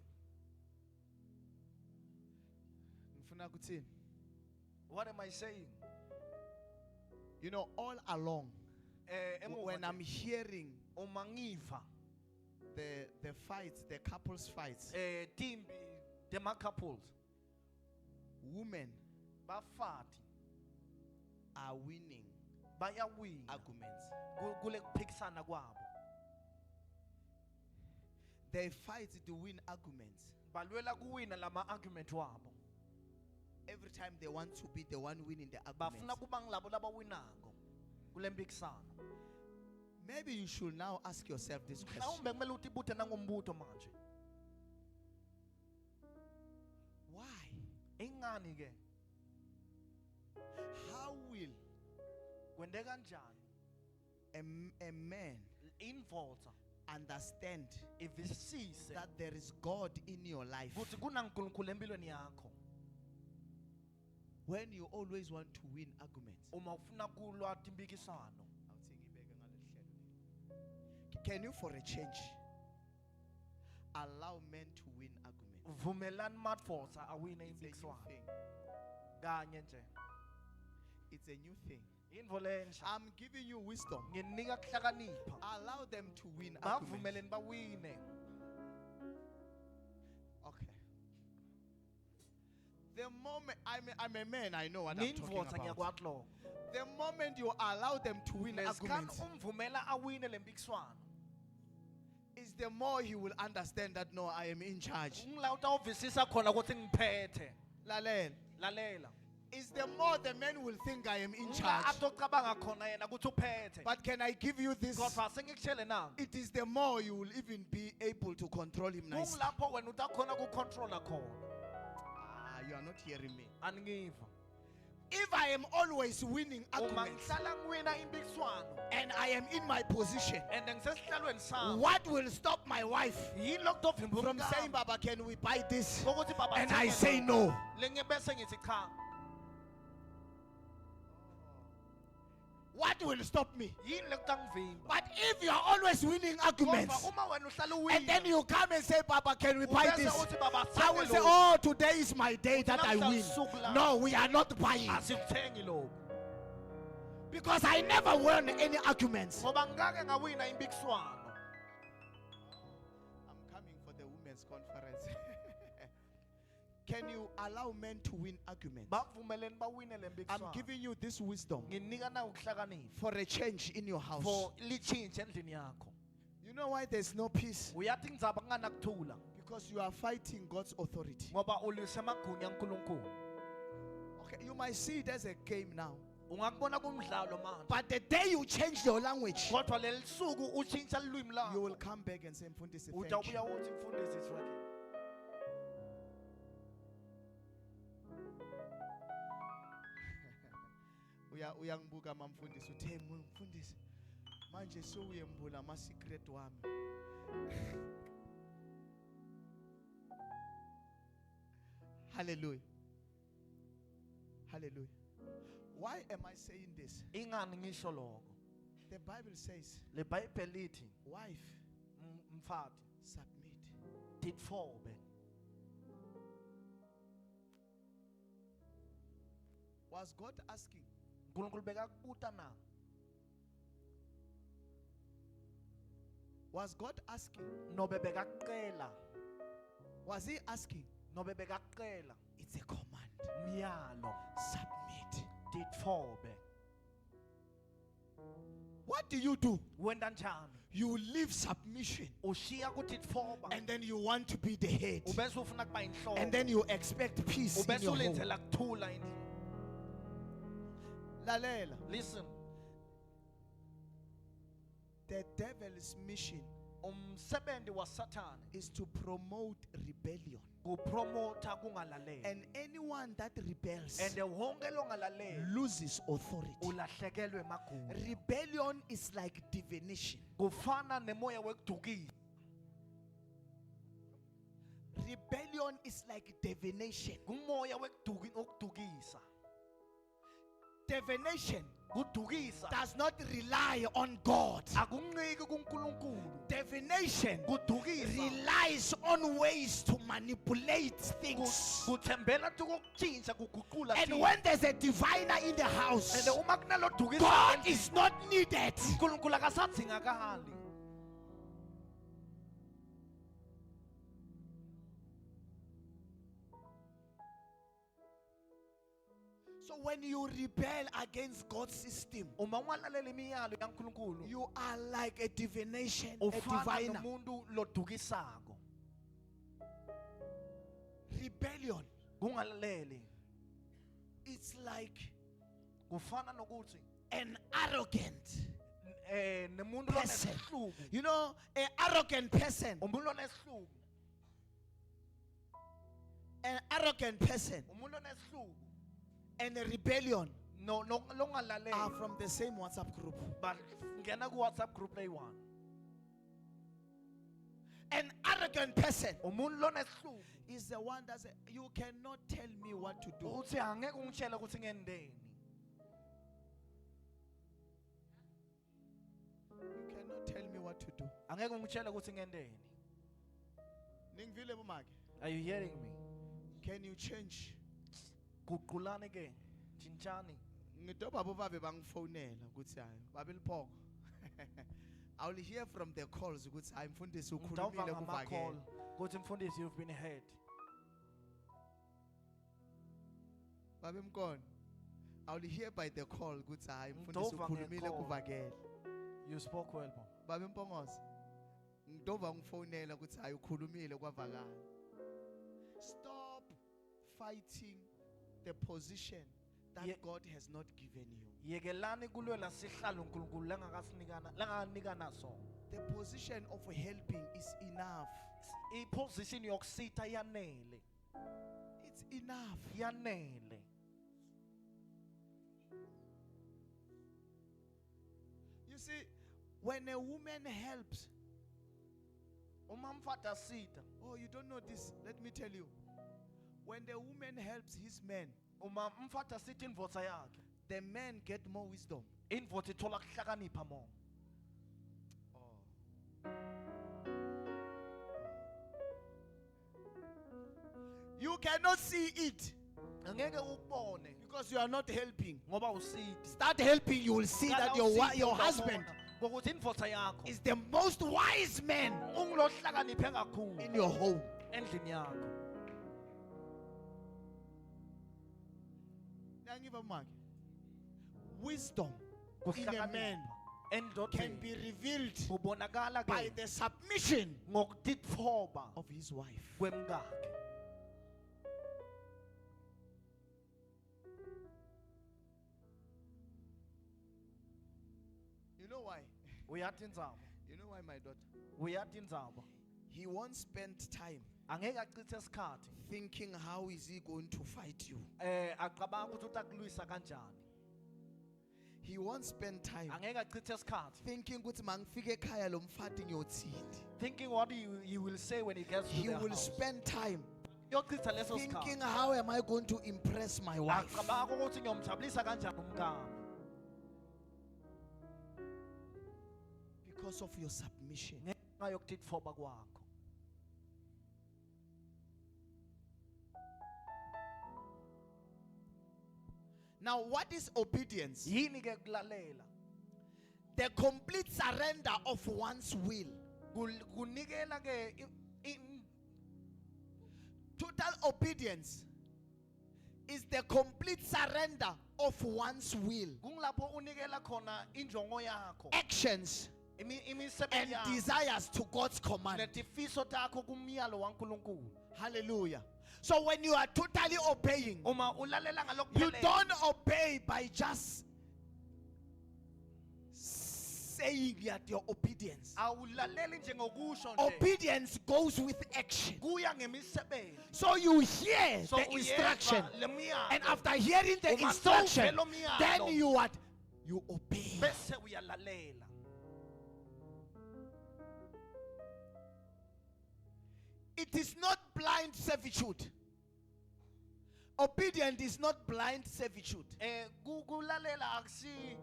[SPEAKER 1] Ngifuna ukuthini?
[SPEAKER 2] What am I saying?
[SPEAKER 1] You know, all along,
[SPEAKER 2] Emuva
[SPEAKER 1] when
[SPEAKER 2] nje,
[SPEAKER 1] I'm hearing
[SPEAKER 2] uma ngiva
[SPEAKER 1] the fights, the couples fights,
[SPEAKER 2] timbi tema couples
[SPEAKER 1] women
[SPEAKER 2] bafati
[SPEAKER 1] are winning
[SPEAKER 2] bayawina
[SPEAKER 1] arguments.
[SPEAKER 2] kule kuphikisana kwabo.
[SPEAKER 1] They fight to win arguments.
[SPEAKER 2] Balwela kuwina lama argument wabo.
[SPEAKER 1] Every time they want to be the one winning the argument.
[SPEAKER 2] Bafuna kuba ngilabo labawinako kule mpikisano.
[SPEAKER 1] Maybe you should now ask yourself this question.
[SPEAKER 2] Mhlawumbe kumele uthi ibuthe nangombuto manje.
[SPEAKER 1] Why?
[SPEAKER 2] Ingani ke?
[SPEAKER 1] How will
[SPEAKER 2] Kwende kanjani
[SPEAKER 1] a man
[SPEAKER 2] indvodza
[SPEAKER 1] understand
[SPEAKER 2] ivisise
[SPEAKER 1] that there is God in your life
[SPEAKER 2] ukuthi kunaNkulunkulu empilweni yakho
[SPEAKER 1] when you always want to win arguments?
[SPEAKER 2] uma ufuna kulwa timpikisano?
[SPEAKER 1] Can you, for a change, allow men to win arguments?
[SPEAKER 2] Vumelani madvodza awine
[SPEAKER 1] It's a new
[SPEAKER 2] impikiswano
[SPEAKER 1] thing.
[SPEAKER 2] kanye nje.
[SPEAKER 1] It's a new thing.
[SPEAKER 2] Intfo lensha.
[SPEAKER 1] I'm giving you wisdom.
[SPEAKER 2] Nginika kuhlakanipha.
[SPEAKER 1] Allow them to win arguments.
[SPEAKER 2] Bavumeleni bawine.
[SPEAKER 1] Okay. The moment I'm a man, I know what I'm talking
[SPEAKER 2] Nindvodza
[SPEAKER 1] about.
[SPEAKER 2] ngiyakwati lo.
[SPEAKER 1] The moment you allow them to win arguments,
[SPEAKER 2] umvumela awine le mpikiswano.
[SPEAKER 1] is the more he will understand that no, I am in charge.
[SPEAKER 2] Ngila utawuvisisa khona ukuthi ngiphethe.
[SPEAKER 1] Lalela.
[SPEAKER 2] Lalela.
[SPEAKER 1] Is the more the man will think I am in charge.
[SPEAKER 2] Atocabanga khona yena ukuthi uphethe.
[SPEAKER 1] But can I give you this?
[SPEAKER 2] Kodwa sengikushele na.
[SPEAKER 1] It is the more you will even be able to control him nicely.
[SPEAKER 2] Kungilapho wena utakhona ukucontrola khona.
[SPEAKER 1] You are not hearing me.
[SPEAKER 2] Angiva.
[SPEAKER 1] If I am always winning
[SPEAKER 2] Uma
[SPEAKER 1] arguments
[SPEAKER 2] ngihlala ngiwina impikiswano
[SPEAKER 1] and I am in my position,
[SPEAKER 2] and ngisesihlalweni sami.
[SPEAKER 1] what will stop my wife
[SPEAKER 2] Yilo kudovimba
[SPEAKER 1] from saying, Baba, can we buy this?
[SPEAKER 2] ukuthi baba
[SPEAKER 1] And I
[SPEAKER 2] thenge
[SPEAKER 1] say
[SPEAKER 2] lokhu.
[SPEAKER 1] no.
[SPEAKER 2] Lenge bese ngithi cha.
[SPEAKER 1] What What will stop me?
[SPEAKER 2] Yini lekutangivimba?
[SPEAKER 1] But if you are always winning arguments,
[SPEAKER 2] Kodwa uma wena uhlala
[SPEAKER 1] and then
[SPEAKER 2] uwina,
[SPEAKER 1] you come and say, Papa, can we buy
[SPEAKER 2] ubese
[SPEAKER 1] this?
[SPEAKER 2] uthi baba
[SPEAKER 1] I will
[SPEAKER 2] sithenge
[SPEAKER 1] say,
[SPEAKER 2] lokhu.
[SPEAKER 1] oh, today is my day that I
[SPEAKER 2] Namhla
[SPEAKER 1] win.
[SPEAKER 2] usuku lami.
[SPEAKER 1] No, we are not buying.
[SPEAKER 2] Asikuthengi lokhu.
[SPEAKER 1] Because I never won any arguments.
[SPEAKER 2] Ngoba ngake ngawina impikiswano.
[SPEAKER 1] I'm coming for the women's conference. Can you allow men to win arguments?
[SPEAKER 2] Bavumeleni bawine le
[SPEAKER 1] I'm
[SPEAKER 2] mpikiswano.
[SPEAKER 1] giving you this wisdom
[SPEAKER 2] Nginika na ukuhlakanipha
[SPEAKER 1] for a change in your house.
[SPEAKER 2] for lichinje endlini yakho.
[SPEAKER 1] You know why there's no peace?
[SPEAKER 2] Uyathi ngidzaba nganakuthula
[SPEAKER 1] Because you are fighting God's authority.
[SPEAKER 2] ngoba ulwisa amagunya kaNkulunkulu.
[SPEAKER 1] Okay, you might see it as a game now.
[SPEAKER 2] Ungakubona kumdlalo manje.
[SPEAKER 1] But the day you change your language,
[SPEAKER 2] Kodwa leli suku utshintsha ilwimi lakho.
[SPEAKER 1] you will come back and say, Mfundisi, thank you.
[SPEAKER 2] Utawubuya uthi mfundisi it's working.
[SPEAKER 1] Uyangibuka mamfundisi uthe mfundisi manje sowuyembula ama secret wami. Hallelujah. Hallelujah. Why am I saying this?
[SPEAKER 2] Ingani ngisho lokho?
[SPEAKER 1] The Bible says,
[SPEAKER 2] Le Bible lithi
[SPEAKER 1] wife,
[SPEAKER 2] mfati
[SPEAKER 1] submit.
[SPEAKER 2] titfobe.
[SPEAKER 1] Was God asking?
[SPEAKER 2] uNkulunkulu bekakubuta na?
[SPEAKER 1] Was God asking?
[SPEAKER 2] Nobe bekakucela?
[SPEAKER 1] Was he asking?
[SPEAKER 2] Nobe bekakucela?
[SPEAKER 1] It's a command.
[SPEAKER 2] Myalo
[SPEAKER 1] Submit.
[SPEAKER 2] titfobe.
[SPEAKER 1] What do you do?
[SPEAKER 2] Wenda njani?
[SPEAKER 1] You leave submission
[SPEAKER 2] Ushiya kutitfoba.
[SPEAKER 1] and then you want to be the head.
[SPEAKER 2] Ubese ufuna kuba inhloko.
[SPEAKER 1] And then you expect peace in
[SPEAKER 2] ubese
[SPEAKER 1] your home.
[SPEAKER 2] ulenzela kuthula endlini.
[SPEAKER 1] Lalela.
[SPEAKER 2] Listen,
[SPEAKER 1] The devil's mission
[SPEAKER 2] umsebenzi waSathane
[SPEAKER 1] is to promote rebellion.
[SPEAKER 2] kupromota kungalaleli.
[SPEAKER 1] And anyone that rebels
[SPEAKER 2] And wonke longalaleli
[SPEAKER 1] loses authority.
[SPEAKER 2] ulahlekelwe emagunya.
[SPEAKER 1] Rebellion is like divination.
[SPEAKER 2] Kufana nemoya wekudukisa.
[SPEAKER 1] Rebellion is like divination.
[SPEAKER 2] Kumoya wokudukisa.
[SPEAKER 1] Divination
[SPEAKER 2] Kudukisa
[SPEAKER 1] does not rely on God.
[SPEAKER 2] akunciki kuNkulunkulu.
[SPEAKER 1] Divination
[SPEAKER 2] Kudukisa
[SPEAKER 1] relies on ways to manipulate things.
[SPEAKER 2] kuthembela tukokutshintsha kuguqula
[SPEAKER 1] And
[SPEAKER 2] things.
[SPEAKER 1] when there's a diviner in the house,
[SPEAKER 2] And uma kunalo dukisa
[SPEAKER 1] God
[SPEAKER 2] endlini,
[SPEAKER 1] is not needed.
[SPEAKER 2] uNkulunkulu akasadingakali.
[SPEAKER 1] So when you rebel against God's system,
[SPEAKER 2] Uma ungalaleli imiyalo yaNkulunkulu,
[SPEAKER 1] you are like a divination, a
[SPEAKER 2] ufana
[SPEAKER 1] diviner.
[SPEAKER 2] nomuntu lodukisako.
[SPEAKER 1] Rebellion,
[SPEAKER 2] Kungalaleli
[SPEAKER 1] it's like
[SPEAKER 2] kufana nokuthi
[SPEAKER 1] an arrogant
[SPEAKER 2] nemuntu
[SPEAKER 1] person.
[SPEAKER 2] lonesihluku.
[SPEAKER 1] You know, an arrogant person,
[SPEAKER 2] Umuntu lonesihluku. Umuntu lonesihluku.
[SPEAKER 1] and a rebellion
[SPEAKER 2] No longalaleli.
[SPEAKER 1] are from the same WhatsApp group.
[SPEAKER 2] But ngena ku WhatsApp group leyi-one.
[SPEAKER 1] An arrogant person
[SPEAKER 2] Umuntu lonesihluku
[SPEAKER 1] is the one that says, you cannot tell me what to do.
[SPEAKER 2] uthi angeke ungitshele ukuthi ngendeni.
[SPEAKER 1] You cannot tell me what to do.
[SPEAKER 2] Angeke ungitshele ukuthi ngendeni.
[SPEAKER 1] Ningivile bomake?
[SPEAKER 2] Are you hearing me?
[SPEAKER 1] Can you change?
[SPEAKER 2] Guqulani ke. Tshintshani.
[SPEAKER 1] Ngidoba bobabe bangifonela ukuthi hayi babeliphoko. I will hear from the calls ukuthi hayi mfundisi
[SPEAKER 2] Ngidawuva
[SPEAKER 1] ukhulumile
[SPEAKER 2] ngama-call
[SPEAKER 1] kuvakele.
[SPEAKER 2] ukuthi mfundisi you've been heard.
[SPEAKER 1] Babe mkona. I will hear by the call ukuthi hayi mfundisi
[SPEAKER 2] Ngidova
[SPEAKER 1] ukhulumile
[SPEAKER 2] nge-call.
[SPEAKER 1] kuvakele.
[SPEAKER 2] You spoke well, Bo.
[SPEAKER 1] Babe Mpongozi. Ngidova ngifonela ukuthi hayi ukhulumile kwavakala. Stop fighting the position that
[SPEAKER 2] Ye-
[SPEAKER 1] God has not given you.
[SPEAKER 2] Yekelani kulwela sihlalo uNkulunkulu langakanikana sona.
[SPEAKER 1] The position of helping is enough.
[SPEAKER 2] Iposition yokusitha yanele.
[SPEAKER 1] It's enough.
[SPEAKER 2] Yanele.
[SPEAKER 1] You see, when a woman helps,
[SPEAKER 2] Uma mfati asitha,
[SPEAKER 1] oh, you don't know this. Let me tell you. When the woman helps his man,
[SPEAKER 2] uma mfati asitha indvodza yakhe,
[SPEAKER 1] the men get more wisdom.
[SPEAKER 2] Indoda ithola ukuhlakanipha more.
[SPEAKER 1] You cannot see it
[SPEAKER 2] Angeke ukubone
[SPEAKER 1] because you are not helping.
[SPEAKER 2] ngoba usidi.
[SPEAKER 1] Start helping, you will see that your husband
[SPEAKER 2] ukuthi indoda yakho
[SPEAKER 1] is the most wise man
[SPEAKER 2] ungilohlakaniphe kakhulu
[SPEAKER 1] in your home.
[SPEAKER 2] endlini yakho.
[SPEAKER 1] Wisdom in a man can
[SPEAKER 2] endodeni
[SPEAKER 1] be revealed
[SPEAKER 2] kubonakala
[SPEAKER 1] by
[SPEAKER 2] ke
[SPEAKER 1] the submission
[SPEAKER 2] ngokutitfoba
[SPEAKER 1] of his wife.
[SPEAKER 2] kwemkakhe.
[SPEAKER 1] You know why?
[SPEAKER 2] Uyathi indzaba,
[SPEAKER 1] You know why, my daughter?
[SPEAKER 2] uyathi indzaba.
[SPEAKER 1] He won't spend time
[SPEAKER 2] Angeke achithe isikhathi
[SPEAKER 1] thinking how is he going to fight you.
[SPEAKER 2] acabanga ukuthi utakulwisa kanjani.
[SPEAKER 1] He won't spend time
[SPEAKER 2] Angeke achithe isikhathi
[SPEAKER 1] thinking ukuthi mangifike ekhaya lo mfati ngiyothini.
[SPEAKER 2] thinking what he will say when he gets to
[SPEAKER 1] He
[SPEAKER 2] the
[SPEAKER 1] will
[SPEAKER 2] house.
[SPEAKER 1] spend time
[SPEAKER 2] Yochitha leso
[SPEAKER 1] thinking
[SPEAKER 2] sikhathi
[SPEAKER 1] how am I going to impress my wife.
[SPEAKER 2] acabanga ukuthi ngiyomjabulisa kanjani umkami
[SPEAKER 1] Because of your submission.
[SPEAKER 2] ngenxa yokutitfoba kwakho.
[SPEAKER 1] Now, what is obedience?
[SPEAKER 2] Yini ke kulalela?
[SPEAKER 1] The complete surrender of one's will.
[SPEAKER 2] Kunikela ke
[SPEAKER 1] Total obedience is the complete surrender of one's will,
[SPEAKER 2] kungilapho unikela khona injongo yakho,
[SPEAKER 1] actions, and
[SPEAKER 2] imisebenzi yakho
[SPEAKER 1] desires to God's command.
[SPEAKER 2] netifiso takho kumyalo waNkulunkulu.
[SPEAKER 1] Hallelujah. So when you are totally obeying,
[SPEAKER 2] Uma ulalela
[SPEAKER 1] you
[SPEAKER 2] ngalokuphelele
[SPEAKER 1] don't obey by just saying that your obedience.
[SPEAKER 2] awulaleli nje ngokusho nje.
[SPEAKER 1] Obedience goes with action.
[SPEAKER 2] Kuya ngemisebenzi.
[SPEAKER 1] So you hear
[SPEAKER 2] So
[SPEAKER 1] the
[SPEAKER 2] uyezwa
[SPEAKER 1] instruction,
[SPEAKER 2] le myalo,
[SPEAKER 1] and after hearing the
[SPEAKER 2] Uma
[SPEAKER 1] instruction,
[SPEAKER 2] sewuvela umyalo,
[SPEAKER 1] then you obey.
[SPEAKER 2] bese uyalalela.
[SPEAKER 1] It is not blind servitude. Obedience is not blind servitude.
[SPEAKER 2] Kulalela akusi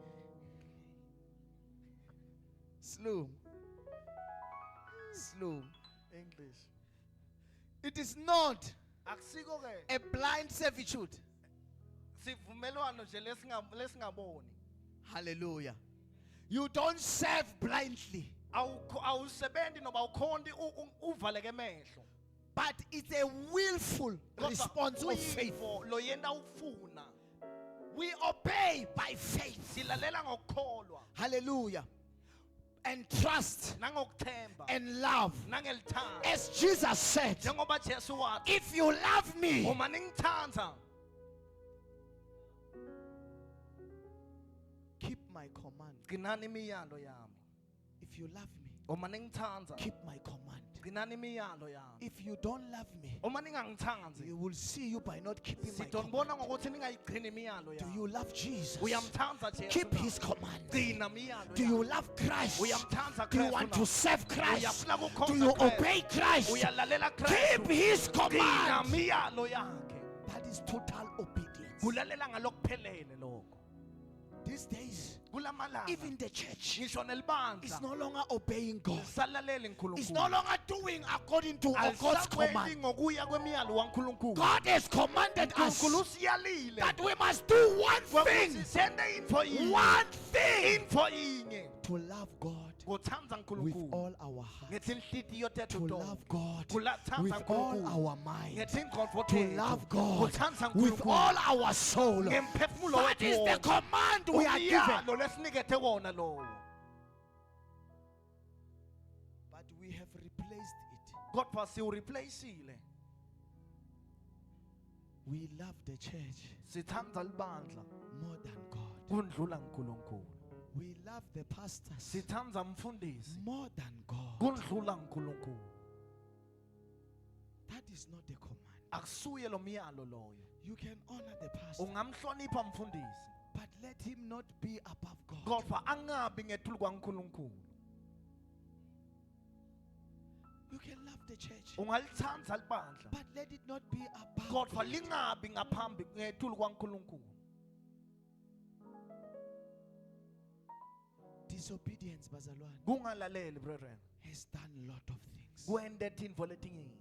[SPEAKER 1] Slow.
[SPEAKER 2] English.
[SPEAKER 1] It is not
[SPEAKER 2] Akusiko ke
[SPEAKER 1] a blind servitude.
[SPEAKER 2] sivumelwano nje lesingaboni.
[SPEAKER 1] Hallelujah. You don't serve blindly,
[SPEAKER 2] Awusebenzi noba ukhondi uvaleke emehlo.
[SPEAKER 1] but it's a willful response of faith.
[SPEAKER 2] Lo yenda ufuna.
[SPEAKER 1] We obey by faith.
[SPEAKER 2] Silalela ngokukholwa
[SPEAKER 1] Hallelujah. And trust
[SPEAKER 2] nangokuthemba
[SPEAKER 1] and love.
[SPEAKER 2] nangelithanda.
[SPEAKER 1] As Jesus said,
[SPEAKER 2] Njengoba Jesu wathi,
[SPEAKER 1] if you love me,
[SPEAKER 2] uma ningithanda
[SPEAKER 1] keep my command.
[SPEAKER 2] gcinani imiyalo yami.
[SPEAKER 1] If you love me,
[SPEAKER 2] Uma ningithanda
[SPEAKER 1] keep my command.
[SPEAKER 2] gcinani imiyalo yami.
[SPEAKER 1] If you don't love me,
[SPEAKER 2] Uma ningangithandi
[SPEAKER 1] we will see you by not keeping my command.
[SPEAKER 2] sidonibona ngokuthi ningayigcini imiyalo
[SPEAKER 1] Do
[SPEAKER 2] yami.
[SPEAKER 1] you love Jesus?
[SPEAKER 2] Uyamthanda Jesu.
[SPEAKER 1] Keep
[SPEAKER 2] na?
[SPEAKER 1] his command.
[SPEAKER 2] Gcina imiyalo
[SPEAKER 1] Do
[SPEAKER 2] yami.
[SPEAKER 1] you love Christ?
[SPEAKER 2] Uyamthanda
[SPEAKER 1] Do you
[SPEAKER 2] Kristu
[SPEAKER 1] want
[SPEAKER 2] na?
[SPEAKER 1] to serve Christ?
[SPEAKER 2] Uyafuna
[SPEAKER 1] Do
[SPEAKER 2] ukukhonza
[SPEAKER 1] you
[SPEAKER 2] Kristu?
[SPEAKER 1] obey Christ?
[SPEAKER 2] Uyalalela
[SPEAKER 1] Keep
[SPEAKER 2] Kristu.
[SPEAKER 1] his
[SPEAKER 2] Gcina
[SPEAKER 1] command.
[SPEAKER 2] imiyalo yakhe.
[SPEAKER 1] That is total obedience.
[SPEAKER 2] Kulalela ngalokuphelele lokho.
[SPEAKER 1] These days,
[SPEAKER 2] Kulamalanga
[SPEAKER 1] even the church
[SPEAKER 2] ngisho
[SPEAKER 1] is
[SPEAKER 2] nelibandla
[SPEAKER 1] no longer obeying God.
[SPEAKER 2] lisalalele uNkulunkulu.
[SPEAKER 1] It's no longer doing according to God's
[SPEAKER 2] Alisakwenzi
[SPEAKER 1] command.
[SPEAKER 2] ngokuya kwemiyalo waNkulunkulu.
[SPEAKER 1] God has commanded us
[SPEAKER 2] uNkulunkulu siyalile
[SPEAKER 1] that we must do one
[SPEAKER 2] ukuthi
[SPEAKER 1] thing.
[SPEAKER 2] sende info yinye.
[SPEAKER 1] One thing.
[SPEAKER 2] Info yinye.
[SPEAKER 1] To love God
[SPEAKER 2] Ngothanda
[SPEAKER 1] with
[SPEAKER 2] uNkulunkulu.
[SPEAKER 1] all our heart.
[SPEAKER 2] Ngetinhliziyo tethu
[SPEAKER 1] To
[SPEAKER 2] tonke.
[SPEAKER 1] love God
[SPEAKER 2] Kulathanda
[SPEAKER 1] with all
[SPEAKER 2] uNkulunkulu.
[SPEAKER 1] our mind.
[SPEAKER 2] Ngetingqondo
[SPEAKER 1] To
[SPEAKER 2] tethu.
[SPEAKER 1] love God
[SPEAKER 2] Kuthanda
[SPEAKER 1] with
[SPEAKER 2] uNkulunkulu.
[SPEAKER 1] all our soul.
[SPEAKER 2] Ngemphefumulo
[SPEAKER 1] That is
[SPEAKER 2] wethu
[SPEAKER 1] the
[SPEAKER 2] wonke.
[SPEAKER 1] command we are given.
[SPEAKER 2] Umyalo lesinikethe wona lowo.
[SPEAKER 1] But we have replaced it.
[SPEAKER 2] Kodwa siwureplaceile.
[SPEAKER 1] We love the church
[SPEAKER 2] Sithanda libandla
[SPEAKER 1] more than God.
[SPEAKER 2] kundlula uNkulunkulu.
[SPEAKER 1] We love the pastors
[SPEAKER 2] Sithanda umfundisi
[SPEAKER 1] more than God.
[SPEAKER 2] kundlula uNkulunkulu.
[SPEAKER 1] That is not the command.
[SPEAKER 2] Akusuye lo myalo loyo.
[SPEAKER 1] You can honor the pastor,
[SPEAKER 2] Ungamhlonipha umfundisi,
[SPEAKER 1] but let him not be above God.
[SPEAKER 2] kodwa angabi ngethulu kwaNkulunkulu.
[SPEAKER 1] You can love the church,
[SPEAKER 2] Ungalithanda libandla,
[SPEAKER 1] but let it not be above
[SPEAKER 2] kodwa
[SPEAKER 1] God.
[SPEAKER 2] lingabi ngaphambi ngethulu kwaNkulunkulu.
[SPEAKER 1] Disobedience, bazalwane,
[SPEAKER 2] kungalaleli brethren
[SPEAKER 1] has done a lot of things.
[SPEAKER 2] kwente tintfo letiningi.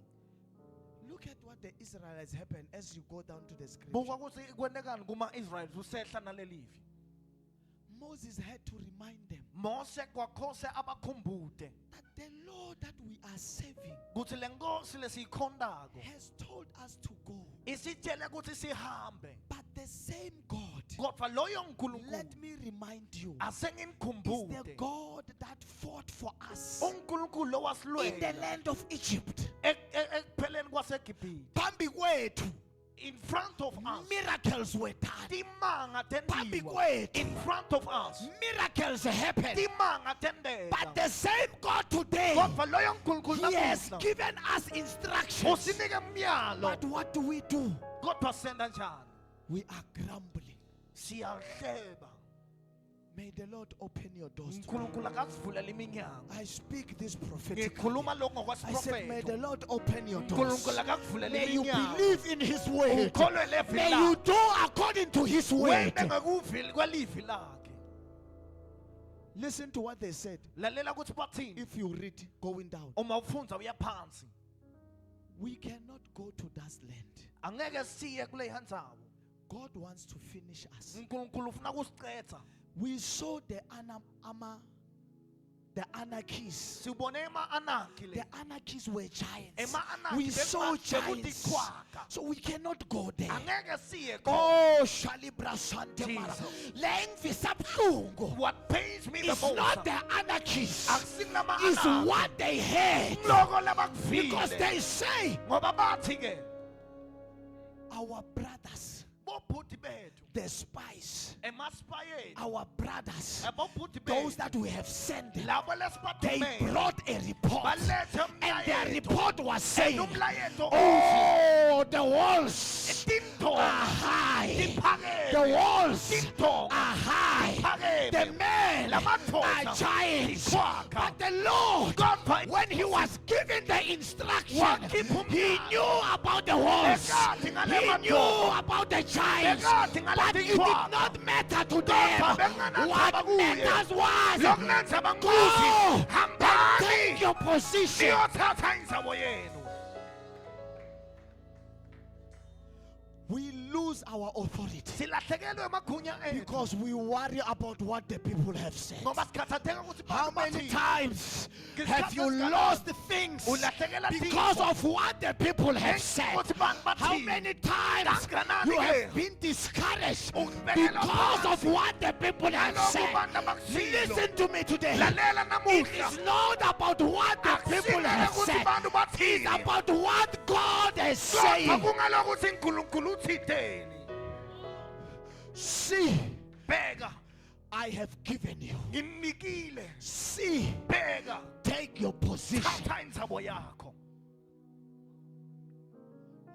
[SPEAKER 1] Look at what the Israelites happened as you go down to the scripture.
[SPEAKER 2] Buka kutsi kwentekani kuma-Israyeli usehla nalelivi.
[SPEAKER 1] Moses had to remind them
[SPEAKER 2] Mose kwakhose abakhumbute
[SPEAKER 1] that the Lord that we are serving
[SPEAKER 2] kutsi lenkosi lesiyikhondako
[SPEAKER 1] has told us to go.
[SPEAKER 2] isitshele kutsi sihambe,
[SPEAKER 1] But the same God,
[SPEAKER 2] kodwa loyo
[SPEAKER 1] let
[SPEAKER 2] nkulunkulu
[SPEAKER 1] me remind you,
[SPEAKER 2] ase
[SPEAKER 1] is the
[SPEAKER 2] ngimkhumbute
[SPEAKER 1] God that fought for us
[SPEAKER 2] unkulunkulu
[SPEAKER 1] in the
[SPEAKER 2] lowasilwela
[SPEAKER 1] land of Egypt.
[SPEAKER 2] ekupheleni kwaseGibhithe.
[SPEAKER 1] Phambi kwethu,
[SPEAKER 2] In front of us
[SPEAKER 1] miracles were done.
[SPEAKER 2] timanga
[SPEAKER 1] Phambi
[SPEAKER 2] tendiwa.
[SPEAKER 1] kwethu,
[SPEAKER 2] In front of us
[SPEAKER 1] miracles happened.
[SPEAKER 2] timanga tendeka.
[SPEAKER 1] But the same God today,
[SPEAKER 2] Kodwa loyo nkulunkulu
[SPEAKER 1] He has
[SPEAKER 2] namuhla
[SPEAKER 1] given us instructions.
[SPEAKER 2] usinike myalo,
[SPEAKER 1] But what do we do?
[SPEAKER 2] kodwa senda njani?
[SPEAKER 1] We are grumbling.
[SPEAKER 2] Siyahleba.
[SPEAKER 1] May the Lord open your doors today.
[SPEAKER 2] uNkulunkulu akasivulele iminyango.
[SPEAKER 1] I speak this prophetically.
[SPEAKER 2] Ngikhuluma lokho
[SPEAKER 1] I said, may the
[SPEAKER 2] ngokwesiprofeto.
[SPEAKER 1] Lord open your doors.
[SPEAKER 2] uNkulunkulu akakuvulele
[SPEAKER 1] May you
[SPEAKER 2] iminyango.
[SPEAKER 1] believe in His word.
[SPEAKER 2] Ukholwe levi
[SPEAKER 1] May you
[SPEAKER 2] lakhe.
[SPEAKER 1] do according to His word.
[SPEAKER 2] Wena ngakuvili kwelivi lakhe.
[SPEAKER 1] Listen to what they said.
[SPEAKER 2] Lalela ukuthi bathini.
[SPEAKER 1] If you read going down,
[SPEAKER 2] Uma ufunza uya phansi.
[SPEAKER 1] we cannot go to that land.
[SPEAKER 2] Angeke siye kule handzawo.
[SPEAKER 1] God wants to finish us.
[SPEAKER 2] uNkulunkulu ufuna kusicetha.
[SPEAKER 1] We saw the anarchists.
[SPEAKER 2] Sibone ema-anarchy le.
[SPEAKER 1] The anarchists were giants.
[SPEAKER 2] Ema-anarchy
[SPEAKER 1] We saw giants.
[SPEAKER 2] bekutikhwaka.
[SPEAKER 1] So we cannot go there.
[SPEAKER 2] Angeke siye khona.
[SPEAKER 1] Oh, Shalibra Sante Mara.
[SPEAKER 2] Jesus.
[SPEAKER 1] Lengvisa buhlungu.
[SPEAKER 2] What pains me the
[SPEAKER 1] It's
[SPEAKER 2] most.
[SPEAKER 1] not the anarchists.
[SPEAKER 2] Akusinama
[SPEAKER 1] It's
[SPEAKER 2] anarchy.
[SPEAKER 1] what they had.
[SPEAKER 2] Loko labakuvile.
[SPEAKER 1] Because they say
[SPEAKER 2] Ngoba bathi ke
[SPEAKER 1] our brothers,
[SPEAKER 2] bobhuti bethu
[SPEAKER 1] the spies,
[SPEAKER 2] emasipayeni
[SPEAKER 1] our brothers,
[SPEAKER 2] abobhuti
[SPEAKER 1] those
[SPEAKER 2] bethu
[SPEAKER 1] that we have sent,
[SPEAKER 2] labo
[SPEAKER 1] they
[SPEAKER 2] lesibathumele
[SPEAKER 1] brought a report.
[SPEAKER 2] balethe
[SPEAKER 1] And their
[SPEAKER 2] umlayeto.
[SPEAKER 1] report was saying,
[SPEAKER 2] Umlayeto
[SPEAKER 1] oh, the walls
[SPEAKER 2] tinto
[SPEAKER 1] are high.
[SPEAKER 2] tiphakeme.
[SPEAKER 1] The walls
[SPEAKER 2] Tinto
[SPEAKER 1] are high.
[SPEAKER 2] tiphakeme.
[SPEAKER 1] The men
[SPEAKER 2] Lamadvoda
[SPEAKER 1] are giants.
[SPEAKER 2] tikhwaka.
[SPEAKER 1] But the Lord,
[SPEAKER 2] Kodwa
[SPEAKER 1] when He was given the instruction,
[SPEAKER 2] wakhipha
[SPEAKER 1] He
[SPEAKER 2] umlayo.
[SPEAKER 1] knew about the walls.
[SPEAKER 2] Ekade ngale
[SPEAKER 1] He knew
[SPEAKER 2] madvoda.
[SPEAKER 1] about the giants.
[SPEAKER 2] Ekade ngale
[SPEAKER 1] But it did
[SPEAKER 2] tikhwaka.
[SPEAKER 1] not matter to them.
[SPEAKER 2] Kodwa bekunganandaba
[SPEAKER 1] What
[SPEAKER 2] kuye.
[SPEAKER 1] matters was,
[SPEAKER 2] Lokunenza
[SPEAKER 1] go
[SPEAKER 2] bankosi
[SPEAKER 1] and
[SPEAKER 2] hambani
[SPEAKER 1] take your position.
[SPEAKER 2] niyothatha indzawo yenu.
[SPEAKER 1] We lose our authority
[SPEAKER 2] Silahlekelwe emagunya ethu
[SPEAKER 1] because we worry about what the people have said.
[SPEAKER 2] ngoba sikhathatheka ukuthi
[SPEAKER 1] How
[SPEAKER 2] bantu
[SPEAKER 1] many
[SPEAKER 2] bathini.
[SPEAKER 1] times have you
[SPEAKER 2] Ngesikhathi
[SPEAKER 1] lost things
[SPEAKER 2] Ulahlekelwa
[SPEAKER 1] because
[SPEAKER 2] tintfo.
[SPEAKER 1] of what the people have said?
[SPEAKER 2] ukuthi bantu
[SPEAKER 1] How
[SPEAKER 2] bathini.
[SPEAKER 1] many times
[SPEAKER 2] Kangakanani
[SPEAKER 1] you
[SPEAKER 2] ke?
[SPEAKER 1] have been discouraged
[SPEAKER 2] Ukubekelwa
[SPEAKER 1] because of
[SPEAKER 2] phansi.
[SPEAKER 1] what the people have
[SPEAKER 2] Ngalokhu
[SPEAKER 1] said?
[SPEAKER 2] bantu abakusilo.
[SPEAKER 1] Listen to me today.
[SPEAKER 2] Lalela
[SPEAKER 1] It
[SPEAKER 2] namuhla.
[SPEAKER 1] is not about what the people
[SPEAKER 2] Akusinele
[SPEAKER 1] have
[SPEAKER 2] ukuthi
[SPEAKER 1] said.
[SPEAKER 2] bantu bathini.
[SPEAKER 1] It's about what God is
[SPEAKER 2] Kodwa
[SPEAKER 1] saying.
[SPEAKER 2] kungalokuthi uNkulunkulu uthitheni.
[SPEAKER 1] See,
[SPEAKER 2] Bheka,
[SPEAKER 1] I have given you.
[SPEAKER 2] nginikile.
[SPEAKER 1] See,
[SPEAKER 2] Bheka,
[SPEAKER 1] take your position.
[SPEAKER 2] thatha indzabo yakho.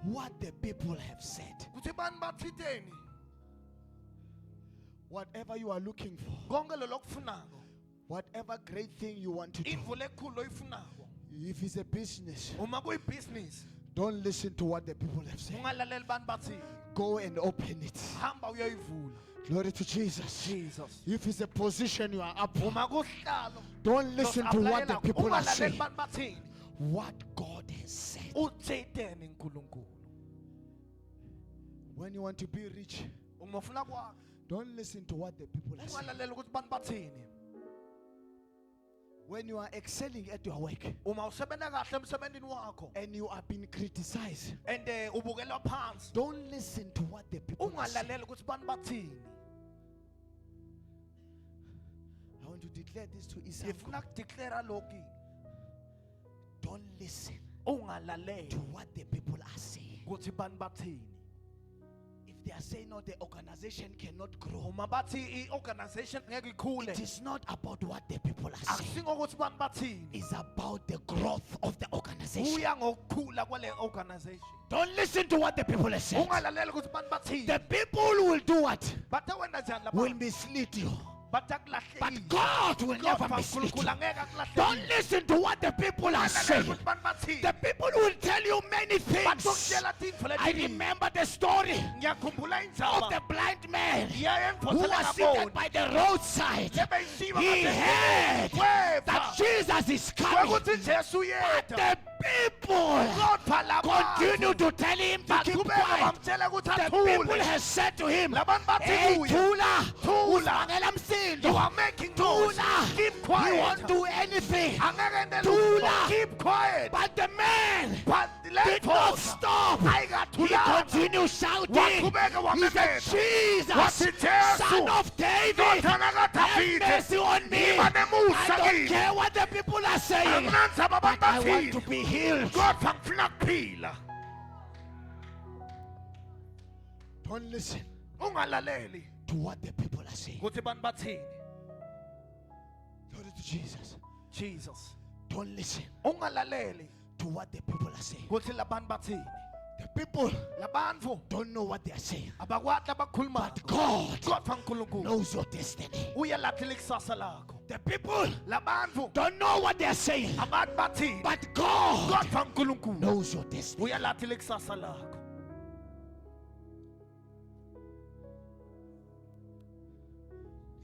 [SPEAKER 1] What the people have said.
[SPEAKER 2] Kuthi bantu bathitheni.
[SPEAKER 1] Whatever you are looking for,
[SPEAKER 2] Konke lo lokufunako.
[SPEAKER 1] whatever great thing you want to do,
[SPEAKER 2] Indvu lekhulu loyifunako.
[SPEAKER 1] if it's a business,
[SPEAKER 2] Uma kuyibhizinisi,
[SPEAKER 1] don't listen to what the people have said.
[SPEAKER 2] ungalaleli bantu bathini.
[SPEAKER 1] Go and open it.
[SPEAKER 2] Hamba uyoyivula.
[SPEAKER 1] Glory to Jesus.
[SPEAKER 2] Jesus.
[SPEAKER 1] If it's a position you are up for,
[SPEAKER 2] Uma kuhlalo.
[SPEAKER 1] don't listen to what the people are
[SPEAKER 2] Ungalaleli
[SPEAKER 1] saying.
[SPEAKER 2] bantu bathini.
[SPEAKER 1] What God has said.
[SPEAKER 2] Uthitheni uNkulunkulu.
[SPEAKER 1] When you want to be rich,
[SPEAKER 2] Uma ufuna kwakho,
[SPEAKER 1] don't listen to what the people are saying.
[SPEAKER 2] ungalaleli ukuthi bantu bathini.
[SPEAKER 1] When you are excelling at your work
[SPEAKER 2] Uma usebenza kahle emsebenzini wakho
[SPEAKER 1] and you are being criticized,
[SPEAKER 2] and ubukelwa phansi.
[SPEAKER 1] don't listen to what the people are saying.
[SPEAKER 2] Ungalaleli ukuthi bantu bathini.
[SPEAKER 1] I want to declare this to Isaac.
[SPEAKER 2] Ngifuna kudeclare lokhu.
[SPEAKER 1] Don't listen
[SPEAKER 2] Ungalaleli
[SPEAKER 1] to what the people are saying.
[SPEAKER 2] ukuthi bantu bathini.
[SPEAKER 1] If they are saying no, the organization cannot grow,
[SPEAKER 2] Uma bathi i-organization ngeke ikhule.
[SPEAKER 1] it is not about what the people are saying.
[SPEAKER 2] Akusingokuthi bantu bathini.
[SPEAKER 1] It's about the growth of the organization.
[SPEAKER 2] Uya ngokukhula kwale organization.
[SPEAKER 1] Don't listen to what the people are saying.
[SPEAKER 2] Ungalaleli ukuthi bantu bathini.
[SPEAKER 1] The people will do what?
[SPEAKER 2] Bathe wena njani
[SPEAKER 1] Will
[SPEAKER 2] lapha?
[SPEAKER 1] mislead you. But God will never mislead you. Don't listen to what the people are saying. The people will tell you many things. I remember the story of the blind man who was seated by the roadside. He heard that Jesus is coming. But the people continue to tell him to keep quiet. The people have said to him, hey, Tula, you are making noise. Keep quiet. You won't do anything. Tula, keep quiet. But the man did not stop. He continued shouting. He said, Jesus, Son of David, have mercy on me. I don't care what the people are saying, but I want to be healed. Don't listen to what the people are saying. Glory to Jesus.
[SPEAKER 2] Jesus.
[SPEAKER 1] Don't listen to what the people are saying. The people don't know what they are saying. But God knows your destiny. The people don't know what they are saying. But God knows your destiny.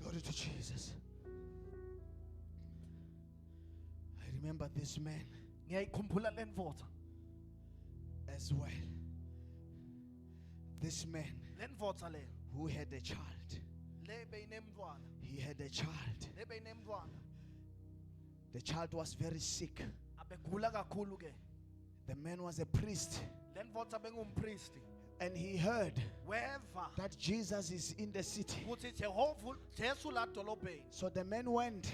[SPEAKER 1] Glory to Jesus. I remember this man as well. This man who had a child. He had a child. The child was very sick. The man was a priest. And he heard that Jesus is in the city. So the man went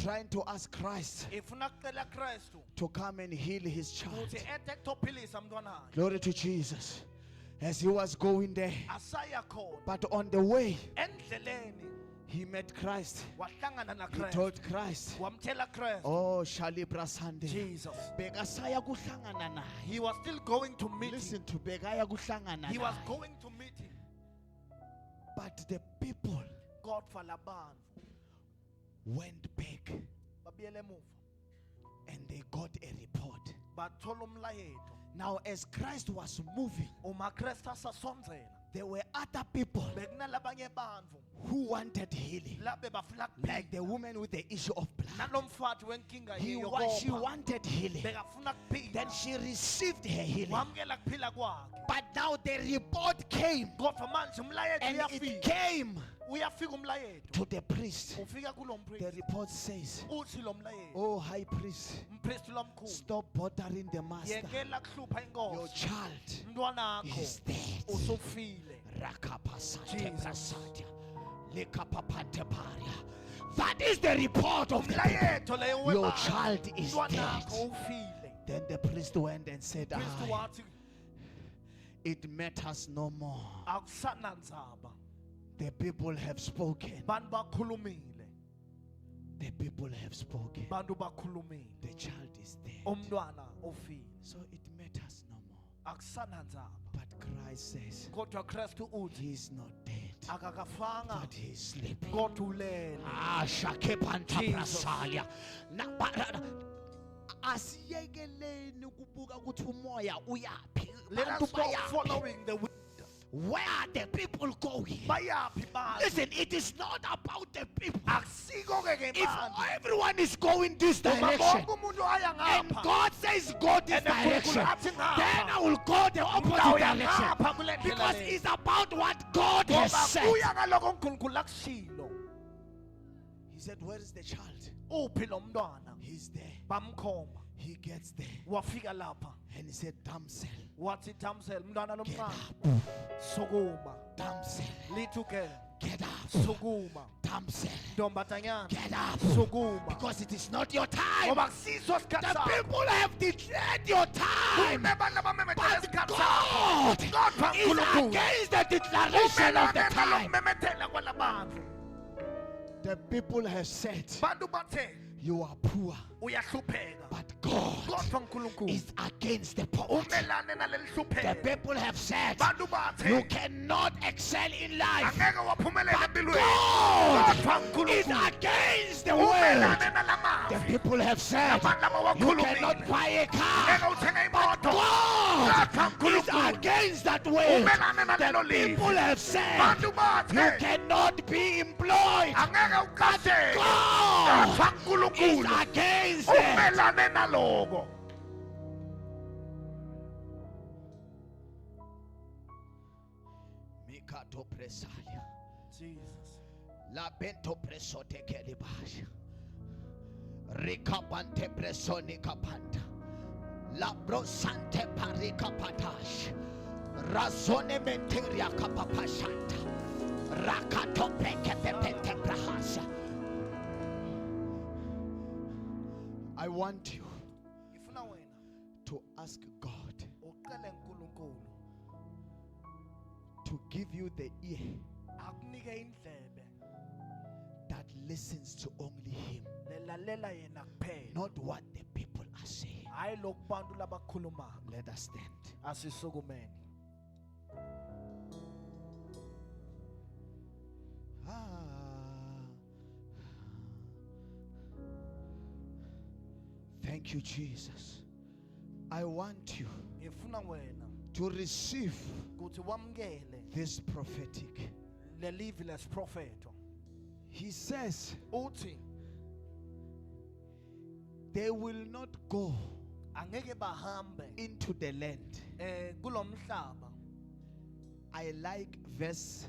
[SPEAKER 1] trying to ask Christ to come and heal his child. Glory to Jesus. As he was going there, but on the way, he met Christ. He told Christ, oh, Shalibra Sunday.
[SPEAKER 2] Jesus.
[SPEAKER 1] He
[SPEAKER 2] was still going to meet
[SPEAKER 1] Listen
[SPEAKER 2] him.
[SPEAKER 1] to Begaya.
[SPEAKER 2] He was going to meet him.
[SPEAKER 1] But the people
[SPEAKER 2] God falaban
[SPEAKER 1] went back and they got a report. Now, as Christ was moving, there were other people who wanted healing, like the woman with the issue of blood. She wanted healing. Then she received her healing. But now the report came, and it came to the priest. The report says, oh, high priest, stop bothering the master. Your child is dead. That is the report of the people. Your child is dead. Then the priest went and said, it matters no more. The people have spoken. The people have spoken. The child is dead. So it matters no more. But Christ says, he is not dead, but he is sleeping. Asiyekeleni ukubuka ukuthi umoya uyaphi.
[SPEAKER 2] Let us stop following the wind.
[SPEAKER 1] Where are the people going? Listen, it is not about the people. If everyone is going this direction and God says go this direction, then I will go the opposite direction, because it's about what God has said. He said, where is the child? He's there. He gets there and he said, damsel, get up. Damsel,
[SPEAKER 2] Little girl,
[SPEAKER 1] get up.
[SPEAKER 2] sukuma.
[SPEAKER 1] Damsel,
[SPEAKER 2] Ntombatanyana,
[SPEAKER 1] get up.
[SPEAKER 2] sukuma.
[SPEAKER 1] Because it is not your time.
[SPEAKER 2] Ngoba akusiso isikhathi
[SPEAKER 1] The
[SPEAKER 2] sakho.
[SPEAKER 1] people have declared your time.
[SPEAKER 2] Abantu abamemethela
[SPEAKER 1] But
[SPEAKER 2] isikhathi
[SPEAKER 1] God
[SPEAKER 2] sakho. God
[SPEAKER 1] is
[SPEAKER 2] kaNkulunkulu.
[SPEAKER 1] against the declaration of the
[SPEAKER 2] Umelane
[SPEAKER 1] time.
[SPEAKER 2] nalomemethela kwalabantu.
[SPEAKER 1] The people have said,
[SPEAKER 2] Bantu bathe
[SPEAKER 1] you are poor.
[SPEAKER 2] uyahlupheka.
[SPEAKER 1] But God
[SPEAKER 2] God kaNkulunkulu.
[SPEAKER 1] is against the poverty.
[SPEAKER 2] Umelane naleli
[SPEAKER 1] The
[SPEAKER 2] hlupheko.
[SPEAKER 1] people have said,
[SPEAKER 2] Bantu bathe
[SPEAKER 1] you cannot excel in life.
[SPEAKER 2] angeke waphumelela
[SPEAKER 1] But
[SPEAKER 2] empilweni.
[SPEAKER 1] God is against the world. The people have said you cannot buy a car, but God is against that word. The people have said you cannot be employed, but God is against it. Mikato presalia,
[SPEAKER 2] Jesus.
[SPEAKER 1] la bento preso te kelibasha, ricapante preso nicapanta, la brosante parica patash, razone menteria capapashanta, rakato peke pepente prahasa. I want you
[SPEAKER 2] Ifuna wena
[SPEAKER 1] to ask God
[SPEAKER 2] uqale uNkulunkulu
[SPEAKER 1] to give you the ear
[SPEAKER 2] akunike indlebe
[SPEAKER 1] that listens to only Him,
[SPEAKER 2] lelalela yena kuphela,
[SPEAKER 1] not what the people are saying.
[SPEAKER 2] hayi lokubantu labakhuluma.
[SPEAKER 1] Let us stand.
[SPEAKER 2] Asisukumeni.
[SPEAKER 1] Thank you, Jesus. I want you
[SPEAKER 2] Ngifuna wena
[SPEAKER 1] to receive
[SPEAKER 2] ukuthi wamkele
[SPEAKER 1] this prophetic.
[SPEAKER 2] lelivi lesiprofeto.
[SPEAKER 1] He says
[SPEAKER 2] Uthi
[SPEAKER 1] they will not go
[SPEAKER 2] angeke bahambe
[SPEAKER 1] into the land.
[SPEAKER 2] kulomhlaba.
[SPEAKER 1] I like verse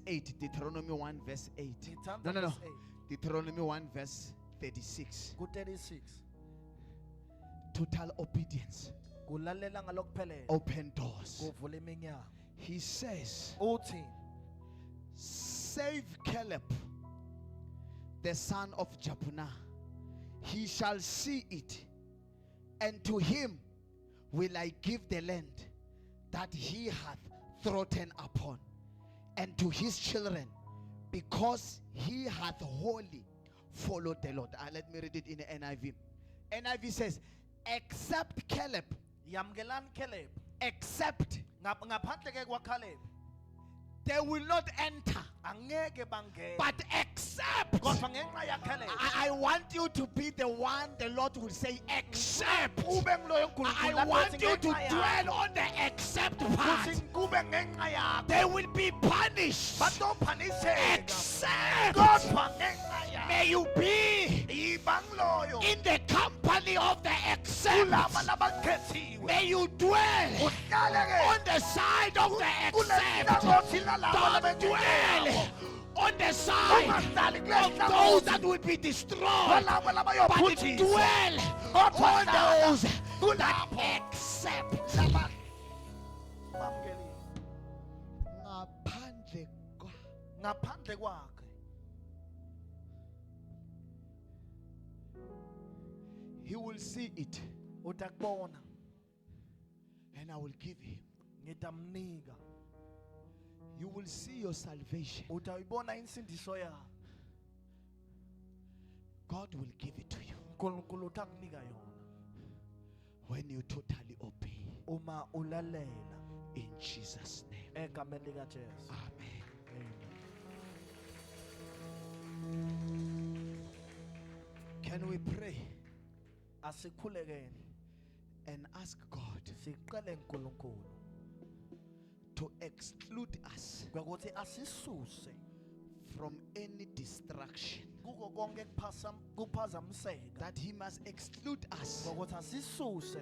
[SPEAKER 1] 8, Deuteronomy 1 verse 8.
[SPEAKER 2] Ngithanda
[SPEAKER 1] No.
[SPEAKER 2] verse 8.
[SPEAKER 1] Deuteronomy 1 verse 36.
[SPEAKER 2] Ku-36
[SPEAKER 1] Total obedience.
[SPEAKER 2] kulalela ngalokuphelele,
[SPEAKER 1] Open doors.
[SPEAKER 2] kuvula iminyango.
[SPEAKER 1] He says,
[SPEAKER 2] Uthi
[SPEAKER 1] save Caleb, the son of Jephunneh. He shall see it, and to him will I give the land that he hath trodden upon, and to his children, because he hath wholly followed the Lord. Let me read it in the NIV. NIV says, except Caleb,
[SPEAKER 2] yamkelani Caleb,
[SPEAKER 1] except
[SPEAKER 2] ngaphandle ke kwa Caleb
[SPEAKER 1] they will not enter,
[SPEAKER 2] angeke bangene,
[SPEAKER 1] but except.
[SPEAKER 2] kodwa ngenxa ya Caleb
[SPEAKER 1] I want you to be the one the Lord will say, except.
[SPEAKER 2] ube nguloyo
[SPEAKER 1] I
[SPEAKER 2] uNkulunkulu
[SPEAKER 1] want
[SPEAKER 2] athi
[SPEAKER 1] you to
[SPEAKER 2] ngenxa
[SPEAKER 1] dwell
[SPEAKER 2] yakho,
[SPEAKER 1] on the except part.
[SPEAKER 2] kuthi kube ngenxa yakho,
[SPEAKER 1] They will be punished.
[SPEAKER 2] bazophaniseka,
[SPEAKER 1] Except.
[SPEAKER 2] kodwa ngenxa yakho
[SPEAKER 1] May you be
[SPEAKER 2] yiba nguloyo
[SPEAKER 1] in the company of the except.
[SPEAKER 2] kulaba labakhethiwe,
[SPEAKER 1] May you dwell
[SPEAKER 2] uhlale
[SPEAKER 1] on the side of the except.
[SPEAKER 2] kulehlangothi lalabo
[SPEAKER 1] Don't dwell
[SPEAKER 2] labengenayo,
[SPEAKER 1] on the side
[SPEAKER 2] ungahlali kule
[SPEAKER 1] of those that will be destroyed,
[SPEAKER 2] kwalabo
[SPEAKER 1] but
[SPEAKER 2] labayobhujiswa,
[SPEAKER 1] dwell
[SPEAKER 2] kodwa
[SPEAKER 1] on
[SPEAKER 2] hlala
[SPEAKER 1] those that
[SPEAKER 2] kulapho
[SPEAKER 1] accept.
[SPEAKER 2] bamkelile
[SPEAKER 1] Ngaphandle kwa-
[SPEAKER 2] ngaphandle kwakhe.
[SPEAKER 1] He will see it,
[SPEAKER 2] Utakubona
[SPEAKER 1] and I will give him.
[SPEAKER 2] ngitamnika,
[SPEAKER 1] You will see your salvation.
[SPEAKER 2] utayibona insindiso yakhe.
[SPEAKER 1] God will give it to you
[SPEAKER 2] uNkulunkulu utakunika yona
[SPEAKER 1] when you totally obey.
[SPEAKER 2] uma ulalela
[SPEAKER 1] In Jesus' name.
[SPEAKER 2] egameni likaJesu.
[SPEAKER 1] Amen.
[SPEAKER 2] Amen.
[SPEAKER 1] Can we pray
[SPEAKER 2] Asikhulekeni
[SPEAKER 1] and ask God
[SPEAKER 2] siqale uNkulunkulu
[SPEAKER 1] to exclude us
[SPEAKER 2] ukuthi asisuse
[SPEAKER 1] from any distraction?
[SPEAKER 2] kuko konke kuphazamiseka,
[SPEAKER 1] That He must exclude us
[SPEAKER 2] ukuthi asisuse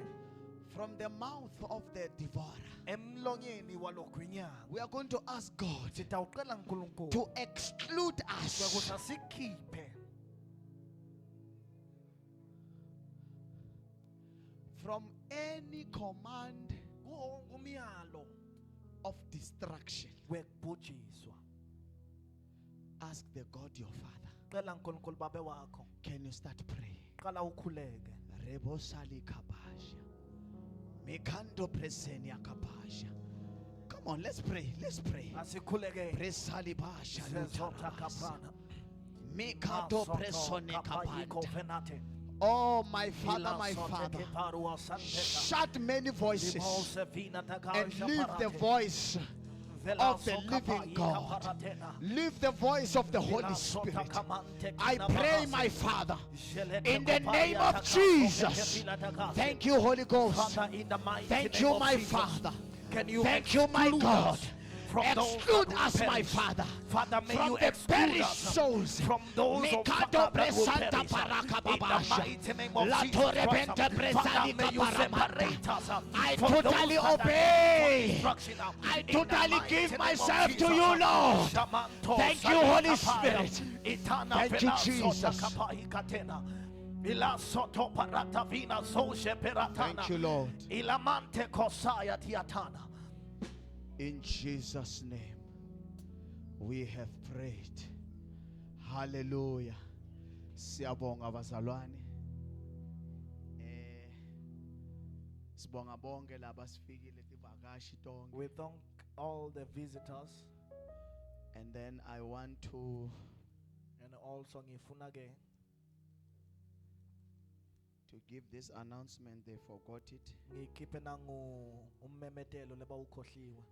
[SPEAKER 1] from the mouth of the devourer.
[SPEAKER 2] emlonyeni walogwinyana.
[SPEAKER 1] We are going to ask God
[SPEAKER 2] Sitawuqala uNkulunkulu
[SPEAKER 1] to exclude us
[SPEAKER 2] ukuthi asikhiphe
[SPEAKER 1] from any command
[SPEAKER 2] umyalo
[SPEAKER 1] of distraction.
[SPEAKER 2] wekubhujiswa.
[SPEAKER 1] Ask the God your Father.
[SPEAKER 2] Qala uNkulunkulu babe wakho,
[SPEAKER 1] Can you start praying?
[SPEAKER 2] qala ukhuleke.
[SPEAKER 1] Rebo sali kabasha. Mekando presenia kabasha. Come on, let's pray. Let's pray.
[SPEAKER 2] Asikhuleke.
[SPEAKER 1] Presali basha.
[SPEAKER 2] Sezotha
[SPEAKER 1] lutarasa.
[SPEAKER 2] kaprana.
[SPEAKER 1] Mekando presone
[SPEAKER 2] Kapayiko
[SPEAKER 1] kabanta.
[SPEAKER 2] venate.
[SPEAKER 1] Oh, my Father, my Father. Shut many voices and leave the voice of the living God. Lift the voice of the Holy Spirit. I pray, my Father, in the name of Jesus. Thank you, Holy Ghost. Thank you, my Father. Thank you, my God. Exclude us, my Father,
[SPEAKER 2] Father, may
[SPEAKER 1] from
[SPEAKER 2] you
[SPEAKER 1] the
[SPEAKER 2] exclude
[SPEAKER 1] perished
[SPEAKER 2] us
[SPEAKER 1] souls.
[SPEAKER 2] from those of Father that will perish. In the mighty name of Jesus Christ, Father, may you separate us
[SPEAKER 1] I
[SPEAKER 2] from
[SPEAKER 1] totally
[SPEAKER 2] those that
[SPEAKER 1] obey.
[SPEAKER 2] destruction.
[SPEAKER 1] I
[SPEAKER 2] In the
[SPEAKER 1] totally
[SPEAKER 2] mighty
[SPEAKER 1] give
[SPEAKER 2] name
[SPEAKER 1] myself
[SPEAKER 2] of
[SPEAKER 1] to you,
[SPEAKER 2] Jesus.
[SPEAKER 1] Lord.
[SPEAKER 2] Shamanto
[SPEAKER 1] Thank you, Holy
[SPEAKER 2] Salikapaya,
[SPEAKER 1] Spirit.
[SPEAKER 2] Itana
[SPEAKER 1] Thank you,
[SPEAKER 2] Velaso
[SPEAKER 1] Jesus.
[SPEAKER 2] Takapai Katena. Ila soto parata vina zoje peratana.
[SPEAKER 1] Thank you, Lord.
[SPEAKER 2] Ilamante kosaya tiatana.
[SPEAKER 1] In Jesus' name, we have prayed. Hallelujah. Siyabonga bazalwane. Sibonga bonke laba sifikile tivakashi tonke.
[SPEAKER 2] We thank all the visitors.
[SPEAKER 1] And then I want to
[SPEAKER 2] Also ngifuna ke
[SPEAKER 1] give this announcement. They forgot it.
[SPEAKER 2] ngikhiphe nangu ummemetelo lebawukhohliwe.